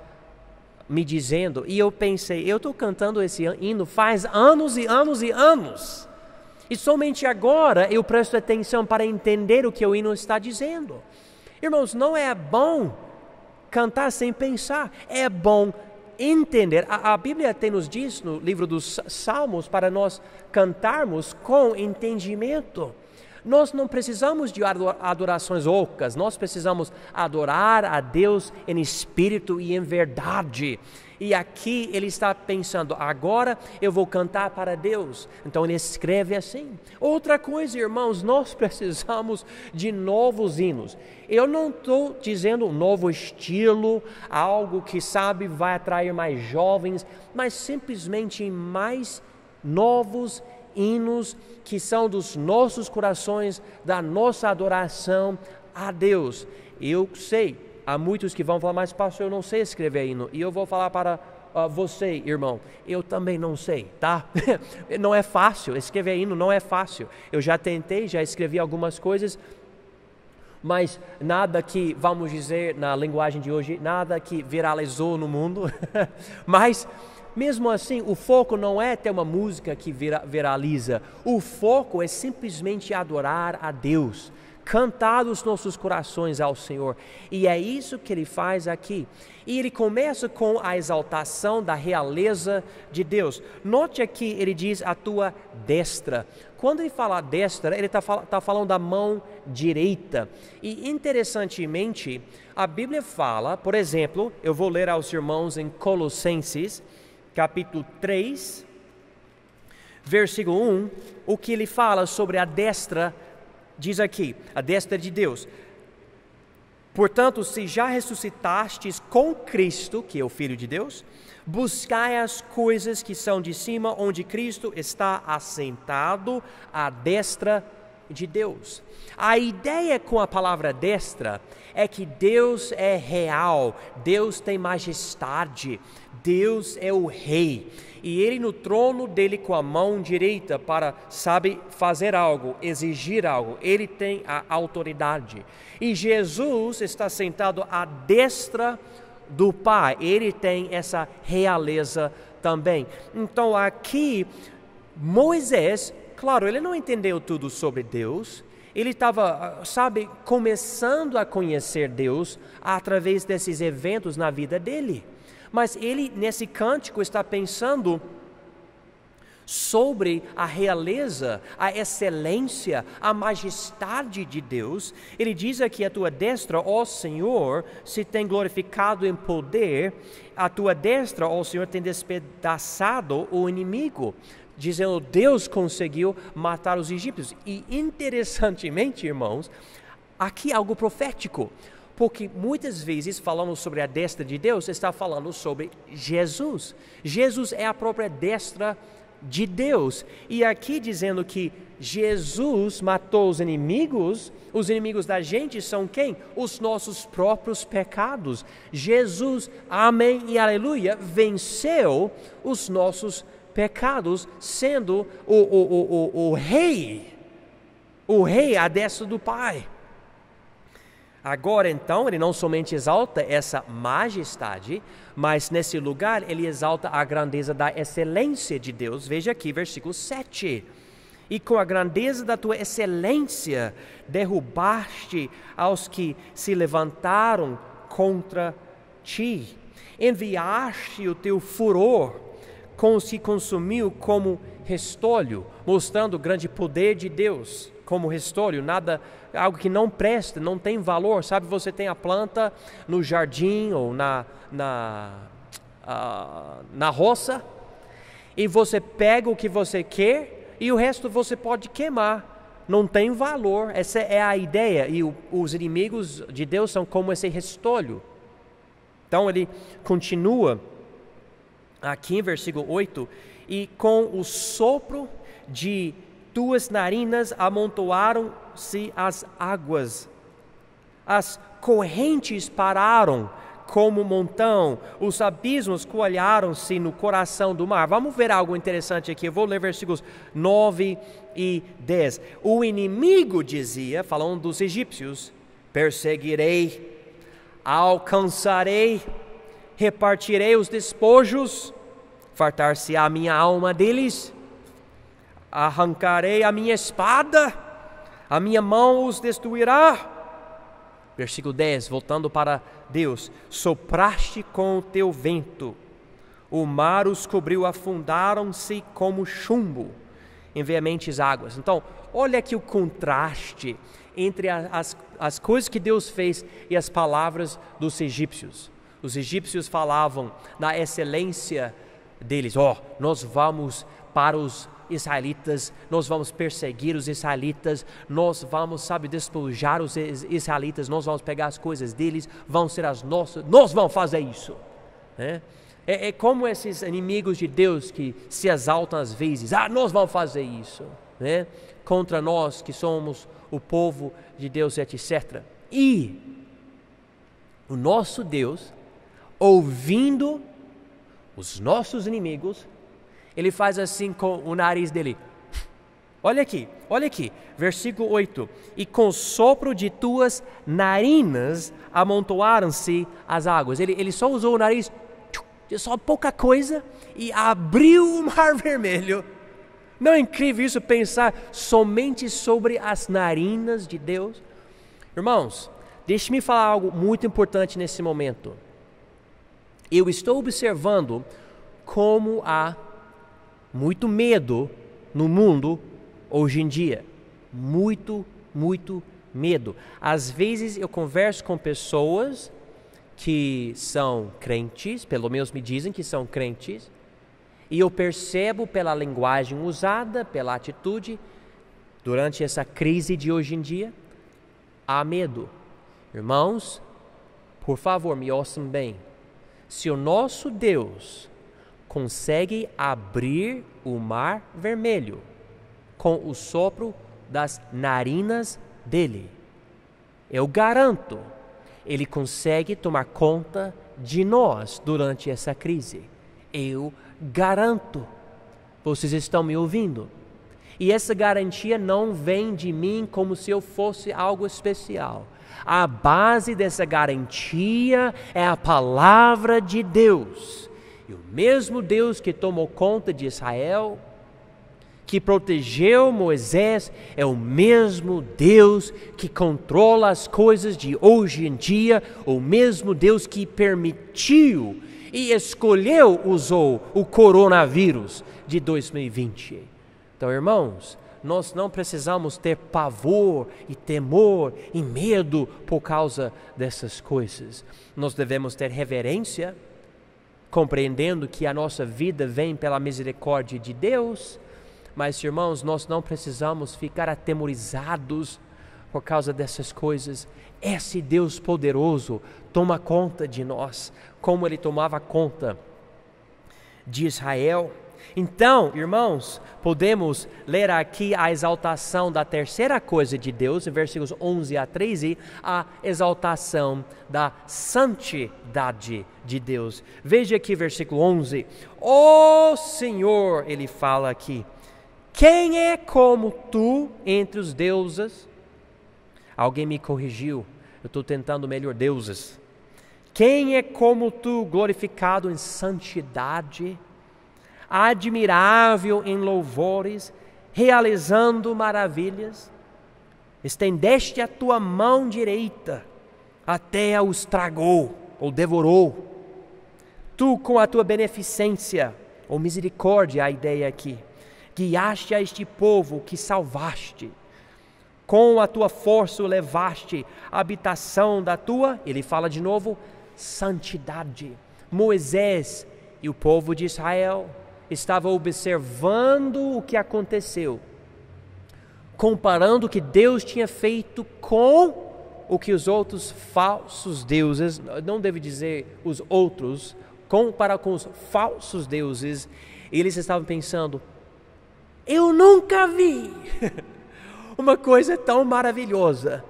me dizendo. E eu pensei, eu estou cantando esse hino faz anos e anos e anos. E somente agora eu presto atenção para entender o que o hino está dizendo. Irmãos, não é bom cantar sem pensar. É bom entender. A Bíblia até nos diz no livro dos Salmos para nós cantarmos com entendimento. Nós não precisamos de adorações ocas, nós precisamos adorar a Deus em espírito e em verdade. E aqui ele está pensando, agora eu vou cantar para Deus. Então ele escreve assim. Outra coisa, irmãos, nós precisamos de novos hinos. Eu não estou dizendo um novo estilo, algo que vai atrair mais jovens, mas simplesmente mais novos hinos que são dos nossos corações, da nossa adoração a Deus. Eu sei, há muitos que vão falar, mas pastor, eu não sei escrever hino. E eu vou falar para você, irmão, eu também não sei, tá? Não é fácil, escrever hino não é fácil. Eu já tentei, já escrevi algumas coisas, mas nada que, vamos dizer na linguagem de hoje, nada que viralizou no mundo. Mas mesmo assim, o foco não é ter uma música que viraliza. O foco é simplesmente adorar a Deus, cantar os nossos corações ao Senhor. E é isso que ele faz aqui. E ele começa com a exaltação da realeza de Deus. Note aqui, ele diz a tua destra. Quando ele fala destra, ele está falando da mão direita. E interessantemente, a Bíblia fala, por exemplo, eu vou ler aos irmãos em Colossenses, capítulo 3, versículo 1, o que ele fala sobre a destra, diz aqui, a destra de Deus. Portanto, se já ressuscitastes com Cristo, que é o Filho de Deus, buscai as coisas que são de cima, onde Cristo está assentado à destra de Deus. A ideia com a palavra destra é que Deus é real, Deus tem majestade, Deus é o rei. E Ele no trono dele com a mão direita para, fazer algo, exigir algo. Ele tem a autoridade. E Jesus está sentado à destra do Pai. Ele tem essa realeza também. Então aqui, Moisés, claro, ele não entendeu tudo sobre Deus. Ele estava, começando a conhecer Deus através desses eventos na vida dele. Mas ele, nesse cântico, está pensando sobre a realeza, a excelência, a majestade de Deus. Ele diz aqui: a tua destra, ó Senhor, se tem glorificado em poder, a tua destra, ó Senhor, tem despedaçado o inimigo. Dizendo, Deus conseguiu matar os egípcios. E interessantemente, irmãos, aqui algo profético. Porque muitas vezes falamos sobre a destra de Deus, está falando sobre Jesus. Jesus é a própria destra de Deus. E aqui dizendo que Jesus matou os inimigos da gente são quem? Os nossos próprios pecados. Jesus, amém e aleluia, venceu os nossos pecados, sendo o rei à destra do Pai. Agora então, ele não somente exalta essa majestade, mas nesse lugar ele exalta a grandeza da excelência de Deus. Veja aqui, versículo 7. E com a grandeza da tua excelência, derrubaste aos que se levantaram contra ti. Enviaste o teu furor, se consumiu como restolho, mostrando o grande poder de Deus. Como restolho, algo que não presta, não tem valor. Você tem a planta no jardim ou na roça, e você pega o que você quer e o resto você pode queimar. Não tem valor. Essa é a ideia. E os inimigos de Deus são como esse restolho. Então ele continua aqui em versículo 8: e com o sopro de tuas narinas amontoaram-se as águas, as correntes pararam como montão, os abismos coalharam-se no coração do mar. Vamos ver algo interessante aqui. Eu vou ler versículos 9 e 10. O inimigo dizia, falando dos egípcios: perseguirei, alcançarei, repartirei os despojos, fartar-se-á a minha alma deles. Arrancarei a minha espada, a minha mão os destruirá. Versículo 10, voltando para Deus: sopraste com o teu vento, o mar os cobriu, afundaram-se como chumbo em veementes águas. Então, olha aqui o contraste entre as coisas que Deus fez e as palavras dos egípcios. Os egípcios falavam da excelência deles: nós vamos para os israelitas, nós vamos perseguir os israelitas, nós vamos, despojar os israelitas, nós vamos pegar as coisas deles, vão ser as nossas, nós vamos fazer isso, né? É como esses inimigos de Deus que se exaltam às vezes: nós vamos fazer isso, né? Contra nós que somos o povo de Deus, etc. E o nosso Deus, ouvindo os nossos inimigos, ele faz assim com o nariz dele. Olha aqui, versículo 8. E com o sopro de tuas narinas amontoaram-se as águas. Ele só usou o nariz, só pouca coisa, e abriu o mar vermelho. Não é incrível isso, pensar somente sobre as narinas de Deus? Irmãos, deixe-me falar algo muito importante nesse momento. Eu estou observando como há muito medo no mundo hoje em dia. Muito medo. Às vezes eu converso com pessoas que são crentes, pelo menos me dizem que são crentes, e eu percebo pela linguagem usada, pela atitude, durante essa crise de hoje em dia, há medo. Irmãos, por favor, me ouçam bem. Se o nosso Deus consegue abrir o mar vermelho com o sopro das narinas dele. Eu garanto, ele consegue tomar conta de nós durante essa crise. Eu garanto. Vocês estão me ouvindo? E essa garantia não vem de mim como se eu fosse algo especial. A base dessa garantia é a palavra de Deus. E o mesmo Deus que tomou conta de Israel, que protegeu Moisés, é o mesmo Deus que controla as coisas de hoje em dia, o mesmo Deus que permitiu e escolheu, usou o coronavírus de 2020. Então, irmãos, nós não precisamos ter pavor e temor e medo por causa dessas coisas. Nós devemos ter reverência, compreendendo que a nossa vida vem pela misericórdia de Deus. Mas, irmãos, nós não precisamos ficar atemorizados por causa dessas coisas. Esse Deus poderoso toma conta de nós, como Ele tomava conta de Israel. Então, irmãos, podemos ler aqui a exaltação da terceira coisa de Deus, em versículos 11 a 13, a exaltação da santidade de Deus. Veja aqui versículo 11. Ó Senhor, ele fala aqui, quem é como tu entre os deuses? Alguém me corrigiu, eu estou tentando melhor deuses. Quem é como tu, glorificado em santidade, admirável em louvores, realizando maravilhas? Estendeste a tua mão direita, até o estragou ou devorou. Tu com a tua beneficência ou misericórdia, a ideia aqui, guiaste a este povo que salvaste. Com a tua força o levaste à habitação da tua, ele fala de novo, santidade. Moisés e o povo de Israel estavam observando o que aconteceu, comparando o que Deus tinha feito com o que os outros falsos deuses, não devo dizer os outros, comparar com os falsos deuses. Eles estavam pensando, eu nunca vi uma coisa tão maravilhosa.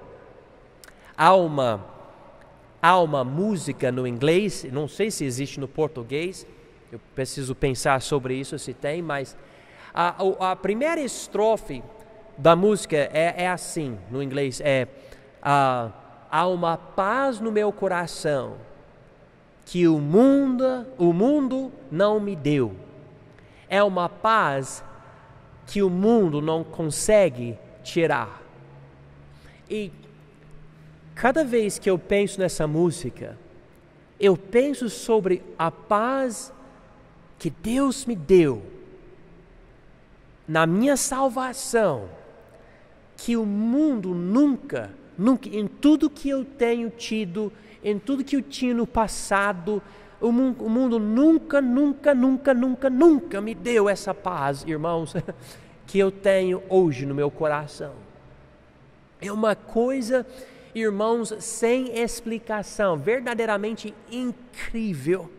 Há uma música no inglês, não sei se existe no português, eu preciso pensar sobre isso se tem, mas a primeira estrofe da música é assim, no inglês, há uma paz no meu coração que o mundo não me deu. É uma paz que o mundo não consegue tirar. E cada vez que eu penso nessa música, eu penso sobre a paz que Deus me deu na minha salvação, que o mundo nunca, em tudo que eu tenho tido, em tudo que eu tinha no passado, o mundo nunca me deu essa paz, irmãos, que eu tenho hoje no meu coração. É uma coisa, irmãos, sem explicação, verdadeiramente incrível.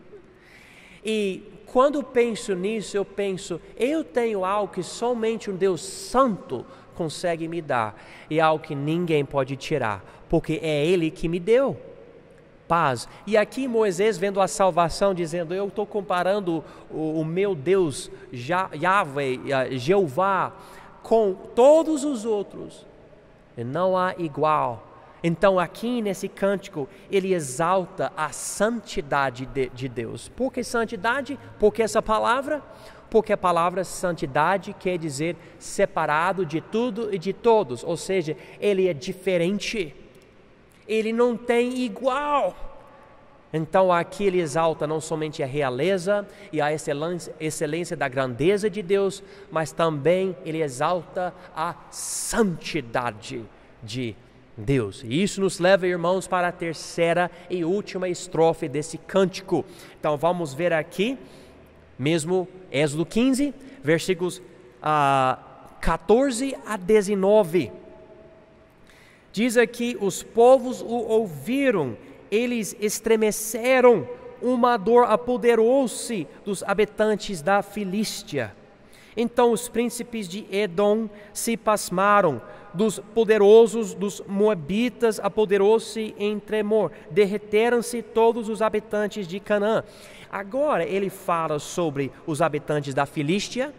E quando penso nisso, eu tenho algo que somente um Deus santo consegue me dar, e algo que ninguém pode tirar, porque é Ele que me deu paz. E aqui Moisés vendo a salvação, dizendo, eu estou comparando o meu Deus, Yahweh, Jeová, com todos os outros, e não há igual. Então aqui nesse cântico, ele exalta a santidade de Deus. Por que santidade? Porque essa palavra? Porque a palavra santidade quer dizer separado de tudo e de todos, ou seja, ele é diferente. Ele não tem igual. Então aqui ele exalta não somente a realeza e a excelência da grandeza de Deus, mas também ele exalta a santidade de Deus. E isso nos leva, irmãos, para a terceira e última estrofe desse cântico. Então vamos ver aqui, mesmo Êxodo 15, versículos 14 a 19. Diz aqui, os povos o ouviram, eles estremeceram, uma dor apoderou-se dos habitantes da Filístia. Então os príncipes de Edom se pasmaram, dos poderosos dos Moabitas apoderou-se em tremor, derreteram-se todos os habitantes de Canaã. Agora ele fala sobre os habitantes da Filístia,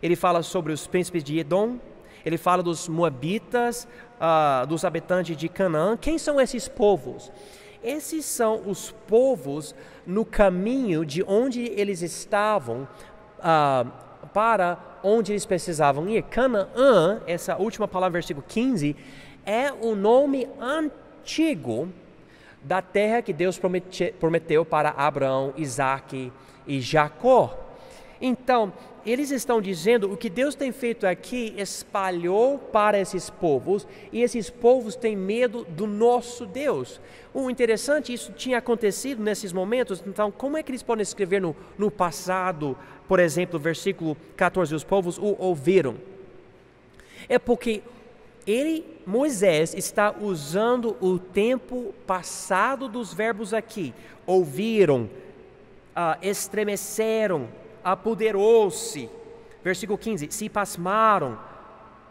ele fala sobre os príncipes de Edom, ele fala dos Moabitas, dos habitantes de Canaã. Quem são esses povos? Esses são os povos no caminho de onde eles estavam para onde eles precisavam ir. Canaã, essa última palavra, versículo 15, é o nome antigo da terra que Deus prometeu para Abraão, Isaque e Jacó. Então, eles estão dizendo o que Deus tem feito aqui espalhou para esses povos e esses povos têm medo do nosso Deus. O interessante, isso tinha acontecido nesses momentos, então como é que eles podem escrever no passado, por exemplo, versículo 14, os povos o ouviram? É porque Moisés está usando o tempo passado dos verbos aqui. Ouviram, estremeceram, apoderou-se. Versículo 15, se pasmaram,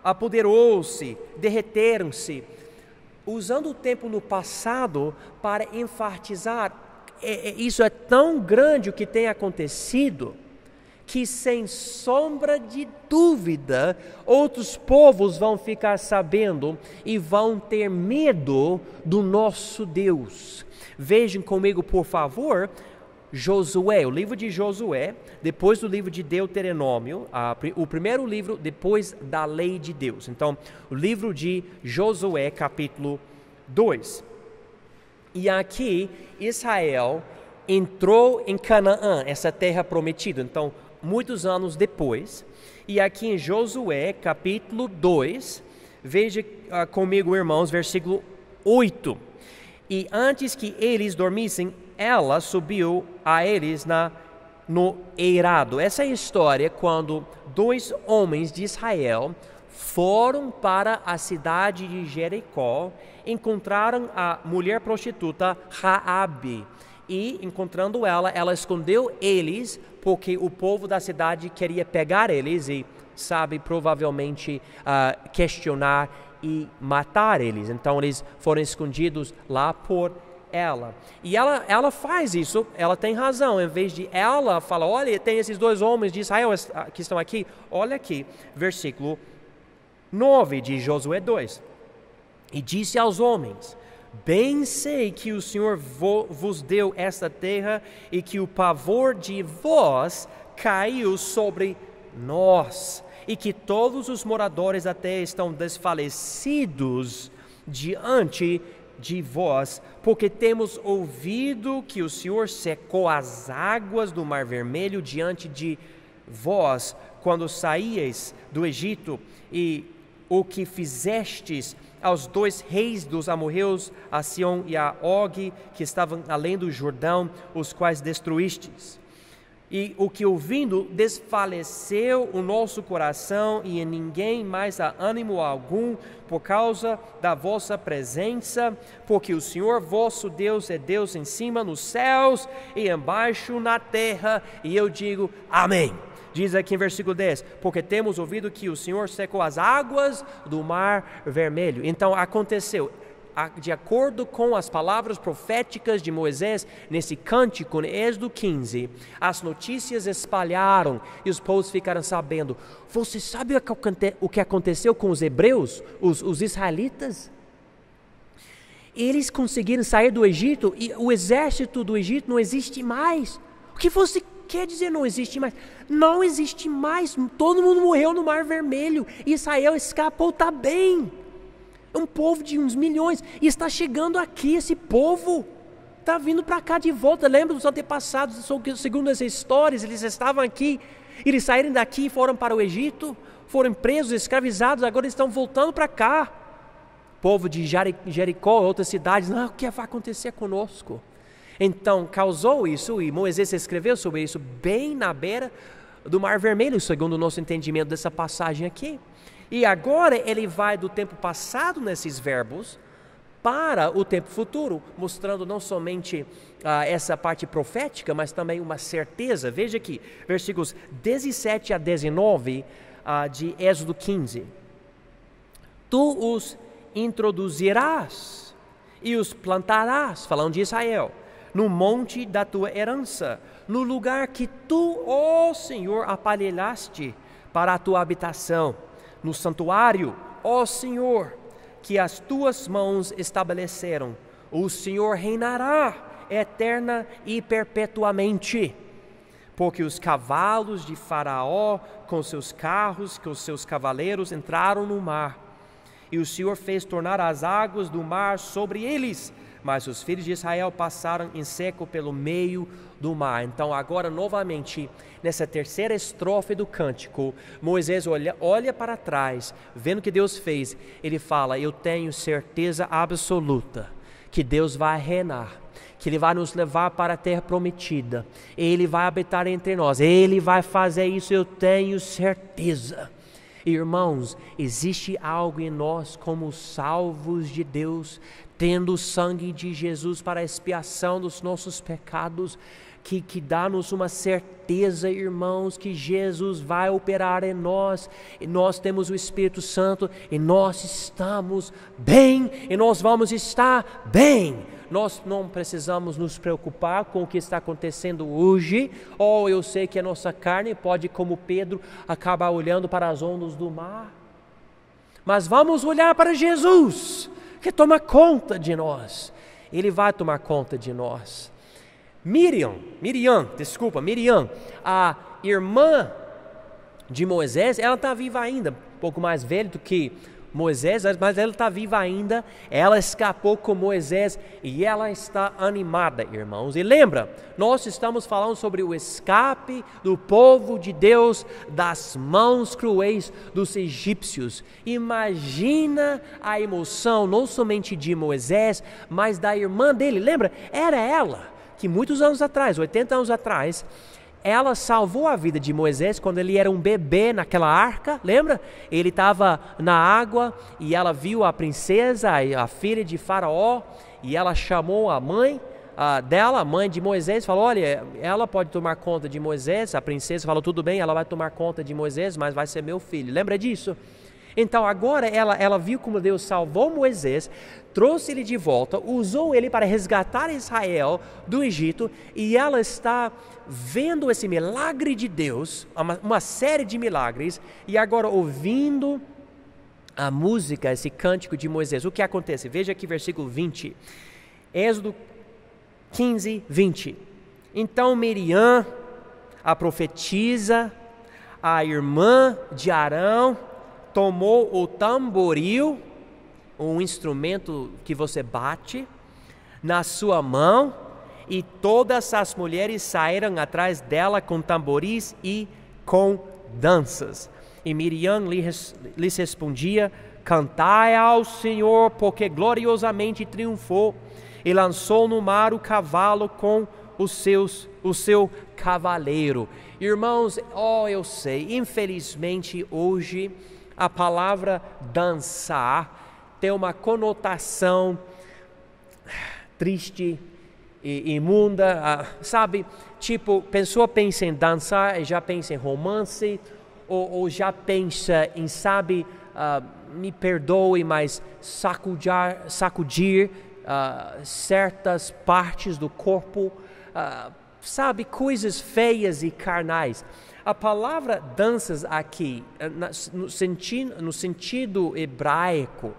apoderou-se, derreteram-se. Usando o tempo no passado para enfatizar, isso é tão grande o que tem acontecido, que sem sombra de dúvida, outros povos vão ficar sabendo e vão ter medo do nosso Deus. Vejam comigo, por favor, Josué, o livro de Josué, depois do livro de Deuteronômio, o primeiro livro depois da lei de Deus. Então, o livro de Josué, capítulo 2. E aqui, Israel entrou em Canaã, essa terra prometida. Então, muitos anos depois, e aqui em Josué, capítulo 2, veja comigo, irmãos, versículo 8. E antes que eles dormissem, ela subiu a eles no eirado. Essa é a história quando 2 homens de Israel foram para a cidade de Jericó, encontraram a mulher prostituta Raabe. E, encontrando ela escondeu eles, porque o povo da cidade queria pegar eles e, provavelmente questionar e matar eles. Então, eles foram escondidos lá por ela. E ela faz isso, ela tem razão. Em vez de ela falar, olha, tem esses 2 homens de Israel que estão aqui. Olha aqui, versículo 9 de Josué 2. E disse aos homens, bem sei que o Senhor vos deu esta terra e que o pavor de vós caiu sobre nós e que todos os moradores da terra estão desfalecidos diante de vós, porque temos ouvido que o Senhor secou as águas do Mar Vermelho diante de vós quando saíeis do Egito, e o que fizestes aos 2 reis dos amorreus, a Sihon e a Og, que estavam além do Jordão, os quais destruístes. E o que ouvindo desfaleceu o nosso coração, e em ninguém mais há ânimo algum por causa da vossa presença, porque o Senhor vosso Deus é Deus em cima nos céus e embaixo na terra. E eu digo amém. Diz aqui em versículo 10, porque temos ouvido que o Senhor secou as águas do Mar Vermelho. Então aconteceu, de acordo com as palavras proféticas de Moisés, nesse cântico, em Êxodo 15, as notícias espalharam e os povos ficaram sabendo. Você sabe o que aconteceu com os hebreus, os israelitas? Eles conseguiram sair do Egito e o exército do Egito não existe mais. O que você quer dizer não existe mais? Não existe mais, todo mundo morreu no Mar Vermelho, Israel escapou, está bem. É um povo de uns milhões, e está chegando aqui, esse povo está vindo para cá de volta. Lembra dos antepassados, segundo essas histórias, eles estavam aqui, eles saíram daqui e foram para o Egito, foram presos, escravizados, agora estão voltando para cá. Povo de Jericó, outras cidades, o que vai acontecer conosco? Então causou isso, e Moisés escreveu sobre isso bem na beira do Mar Vermelho, segundo o nosso entendimento dessa passagem aqui. E agora ele vai do tempo passado nesses verbos para o tempo futuro, mostrando não somente essa parte profética, mas também uma certeza. Veja aqui, versículos 17 a 19 de Êxodo 15. Tu os introduzirás e os plantarás, falando de Israel, no monte da tua herança, no lugar que tu, ó Senhor, aparelhaste para a tua habitação, no santuário, ó Senhor, que as tuas mãos estabeleceram. O Senhor reinará eterna e perpetuamente. Porque os cavalos de Faraó, com seus carros, com seus cavaleiros, entraram no mar. E o Senhor fez tornar as águas do mar sobre eles. Mas os filhos de Israel passaram em seco pelo meio do mar. Então agora novamente, nessa terceira estrofe do cântico, Moisés olha para trás, vendo o que Deus fez. Ele fala, eu tenho certeza absoluta que Deus vai reinar, que Ele vai nos levar para a terra prometida. Ele vai habitar entre nós, Ele vai fazer isso, eu tenho certeza. Irmãos, existe algo em nós como salvos de Deus, tendo o sangue de Jesus para a expiação dos nossos pecados, que dá-nos uma certeza, irmãos, que Jesus vai operar em nós, e nós temos o Espírito Santo, e nós estamos bem, e nós vamos estar bem. Nós não precisamos nos preocupar com o que está acontecendo hoje. Eu sei que a nossa carne pode, como Pedro, acabar olhando para as ondas do mar, mas vamos olhar para Jesus, que toma conta de nós. Ele vai tomar conta de nós. Miriam, a irmã de Moisés, ela está viva ainda, um pouco mais velha do que Moisés, mas ela está viva ainda. Ela escapou com Moisés e ela está animada, irmãos. E lembra, nós estamos falando sobre o escape do povo de Deus das mãos cruéis dos egípcios. Imagina a emoção, não somente de Moisés, mas da irmã dele. Lembra, era ela que muitos anos atrás, 80 anos atrás, ela salvou a vida de Moisés quando ele era um bebê naquela arca, lembra? Ele estava na água e ela viu a princesa, a filha de Faraó, e ela chamou a mãe dela, a mãe de Moisés, falou, olha, ela pode tomar conta de Moisés. A princesa falou, tudo bem, ela vai tomar conta de Moisés, mas vai ser meu filho. Lembra disso? Então agora ela viu como Deus salvou Moisés, trouxe ele de volta, usou ele para resgatar Israel do Egito, e ela está vendo esse milagre de Deus, uma série de milagres, e agora ouvindo a música, esse cântico de Moisés. O que acontece? Veja aqui versículo 20, Êxodo 15, 20. Então Miriam, a profetisa, a irmã de Arão, tomou o tamboril, um instrumento que você bate, na sua mão, e todas as mulheres saíram atrás dela com tamboris e com danças. E Miriam lhes respondia, cantai ao Senhor, porque gloriosamente triunfou, e lançou no mar o cavalo com o seu cavaleiro. Irmãos, eu sei, infelizmente hoje a palavra dançar tem uma conotação triste e imunda, sabe? Tipo, pessoa pensa em dançar e já pensa em romance, ou já pensa em, sabe, me perdoe, mas sacudir certas partes do corpo, sabe, coisas feias e carnais. A palavra danças aqui, no sentido hebraico,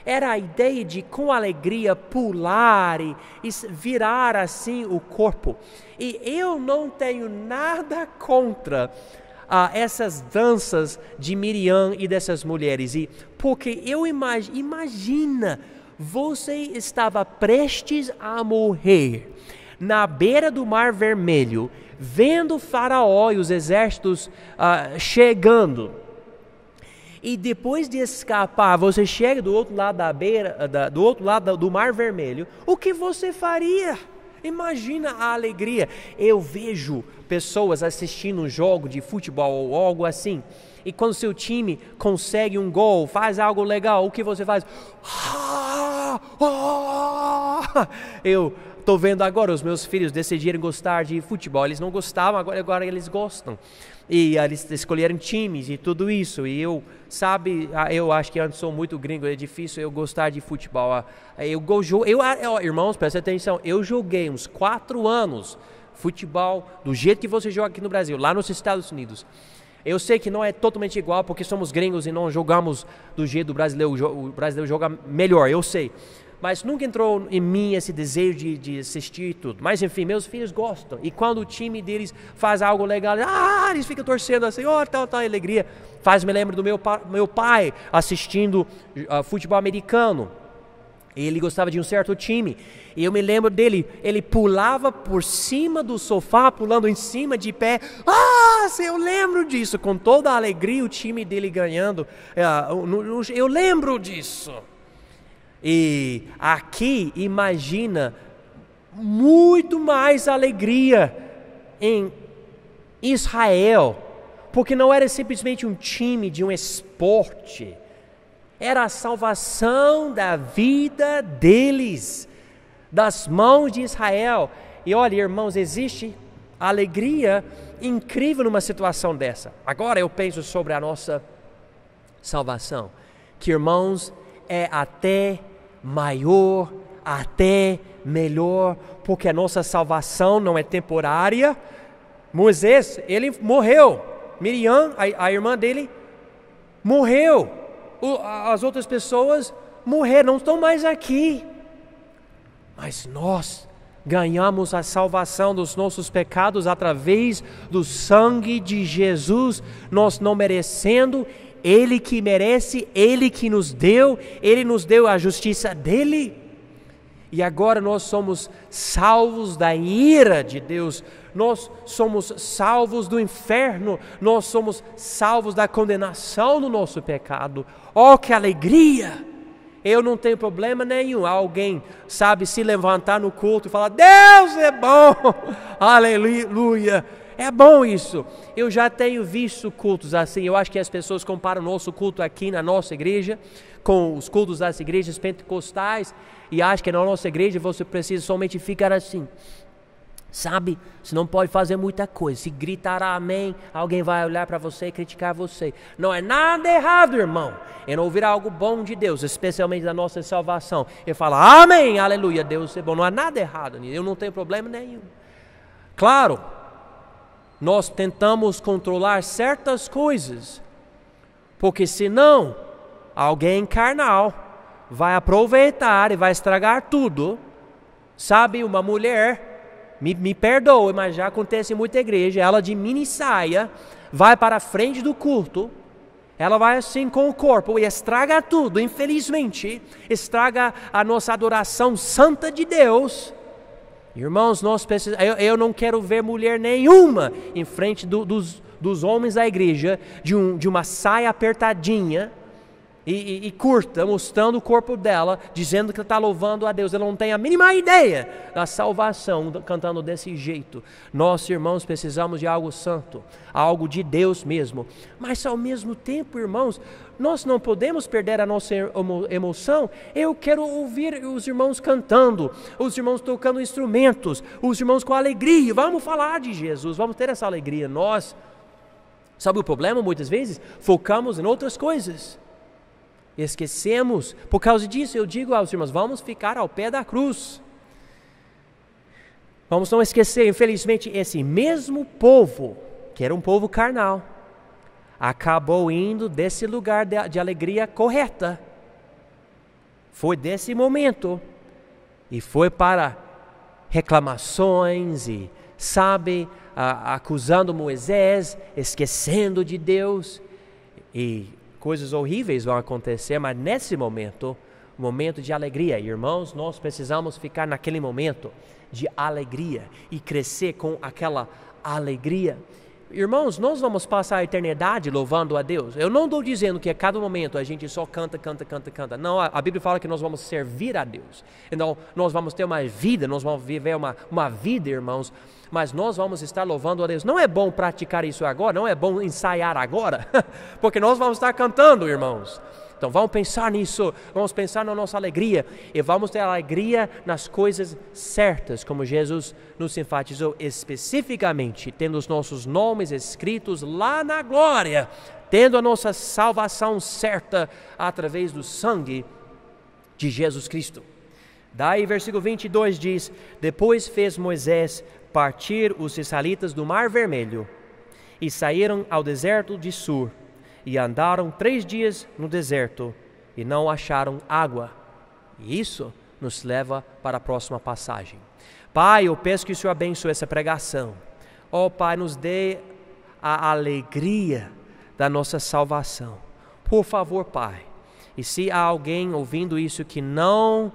era a ideia de com alegria pular e virar assim o corpo. E eu não tenho nada contra essas danças de Miriam e dessas mulheres. Porque eu imagina, você estava prestes a morrer na beira do Mar Vermelho, vendo Faraó e os exércitos chegando, e depois de escapar, você chega do outro lado da beira, do outro lado do Mar Vermelho. O que você faria? Imagina a alegria. Eu vejo pessoas assistindo um jogo de futebol ou algo assim, e quando seu time consegue um gol, faz algo legal, o que você faz? Oh! Eu estou vendo agora os meus filhos decidirem gostar de futebol. Eles não gostavam, agora eles gostam. E eles escolheram times e tudo isso. E eu acho que eu sou muito gringo, é difícil eu gostar de futebol. Irmãos, presta atenção, eu joguei uns 4 anos futebol do jeito que você joga aqui no Brasil, lá nos Estados Unidos. Eu sei que não é totalmente igual porque somos gringos e não jogamos do jeito do brasileiro. O brasileiro joga melhor, eu sei. Mas nunca entrou em mim esse desejo de assistir tudo. Mas enfim, meus filhos gostam. E quando o time deles faz algo legal, eles ficam torcendo assim, tal alegria. Me lembro do meu pai assistindo futebol americano. Ele gostava de um certo time. E eu me lembro dele, ele pulava por cima do sofá, pulando em cima de pé. Eu lembro disso, com toda a alegria, o time dele ganhando. Eu lembro disso. E aqui, imagina, muito mais alegria em Israel, porque não era simplesmente um time de um esporte, era a salvação da vida deles, das mãos de Israel. E olha, irmãos, existe alegria incrível numa situação dessa. Agora eu penso sobre a nossa salvação, que, irmãos, é até maior, até melhor, porque a nossa salvação não é temporária. Moisés, ele morreu. Miriam, a irmã dele, morreu. As outras pessoas morreram, não estão mais aqui. Mas nós ganhamos a salvação dos nossos pecados através do sangue de Jesus, nós não merecendo. Ele que merece, Ele que nos deu, Ele nos deu a justiça dEle. E agora nós somos salvos da ira de Deus, nós somos salvos do inferno, nós somos salvos da condenação do nosso pecado. Oh, que alegria! Eu não tenho problema nenhum. Alguém sabe se levantar no culto e falar, Deus é bom, aleluia. É bom isso. Eu já tenho visto cultos assim. Eu acho que as pessoas comparam o nosso culto aqui na nossa igreja com os cultos das igrejas pentecostais e acham que na nossa igreja você precisa somente ficar assim. Sabe? Você não pode fazer muita coisa. Se gritar amém, alguém vai olhar para você e criticar você. Não é nada errado, irmão, em ouvir algo bom de Deus, especialmente da nossa salvação. Ele fala, amém, aleluia, Deus é bom. Não há nada errado nisso. Eu não tenho problema nenhum. Claro, nós tentamos controlar certas coisas, porque senão alguém carnal vai aproveitar e vai estragar tudo. Sabe, uma mulher, me perdoe, mas já acontece em muita igreja, ela de mini saia, vai para a frente do culto, ela vai assim com o corpo e estraga tudo, infelizmente, estraga a nossa adoração santa de Deus. Irmãos, eu não quero ver mulher nenhuma em frente dos homens da igreja de uma saia apertadinha e curta, mostrando o corpo dela, dizendo que está louvando a Deus. Ela não tem a mínima ideia da salvação, cantando desse jeito. Nós, irmãos, precisamos de algo santo, algo de Deus mesmo. Mas ao mesmo tempo, irmãos, nós não podemos perder a nossa emoção. Eu quero ouvir os irmãos cantando, os irmãos tocando instrumentos, os irmãos com alegria. Vamos falar de Jesus, vamos ter essa alegria. Nós, sabe o problema? Muitas vezes focamos em outras coisas. Esquecemos. Por causa disso, eu digo aos irmãos, vamos ficar ao pé da cruz. Vamos não esquecer, infelizmente, esse mesmo povo, que era um povo carnal, acabou indo desse lugar de alegria correta. Foi desse momento. E foi para reclamações e, sabe, acusando Moisés, esquecendo de Deus. E coisas horríveis vão acontecer, mas nesse momento, momento de alegria. Irmãos, nós precisamos ficar naquele momento de alegria e crescer com aquela alegria. Irmãos, nós vamos passar a eternidade louvando a Deus. Eu não estou dizendo que a cada momento a gente só canta. Não, a Bíblia fala que nós vamos servir a Deus. Então, nós vamos ter uma vida, nós vamos viver uma vida, irmãos, mas nós vamos estar louvando a Deus. Não é bom praticar isso agora, não é bom ensaiar agora, porque nós vamos estar cantando, irmãos. Então vamos pensar nisso, vamos pensar na nossa alegria e vamos ter alegria nas coisas certas, como Jesus nos enfatizou especificamente, tendo os nossos nomes escritos lá na glória, tendo a nossa salvação certa através do sangue de Jesus Cristo. Daí, versículo 22 diz: depois fez Moisés partir os israelitas do Mar Vermelho e saíram ao deserto de Sur e andaram 3 dias no deserto e não acharam água. E isso nos leva para a próxima passagem. Pai, eu peço que o Senhor abençoe essa pregação. Ó Pai, nos dê a alegria da nossa salvação. Por favor, Pai. E se há alguém ouvindo isso que não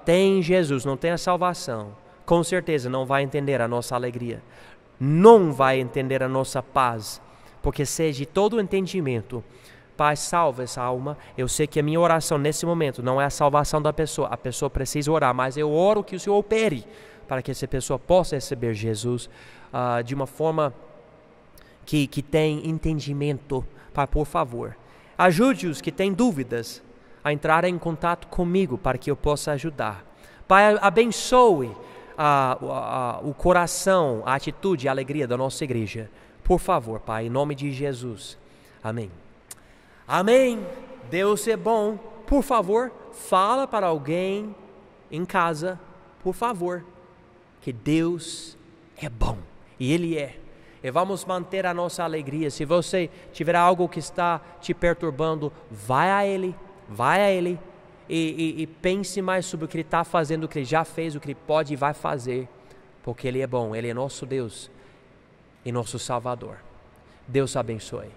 tem Jesus, não tem a salvação, com certeza não vai entender a nossa alegria, não vai entender a nossa paz, porque seja todo o entendimento. Pai, salva essa alma. Eu sei que a minha oração nesse momento não é a salvação da pessoa, a pessoa precisa orar, mas eu oro que o Senhor opere para que essa pessoa possa receber Jesus de uma forma que tem entendimento. Pai, por favor, ajude os que têm dúvidas a entrar em contato comigo para que eu possa ajudar. Pai, abençoe o coração, a atitude e a alegria da nossa igreja. Por favor, Pai, em nome de Jesus. Amém. Amém. Deus é bom. Por favor, fala para alguém em casa, por favor, que Deus é bom. E Ele é. E vamos manter a nossa alegria. Se você tiver algo que está te perturbando, vai a Ele. Vai a Ele e pense mais sobre o que Ele está fazendo, o que Ele já fez, o que Ele pode e vai fazer, porque Ele é bom, Ele é nosso Deus e nosso Salvador. Deus abençoe.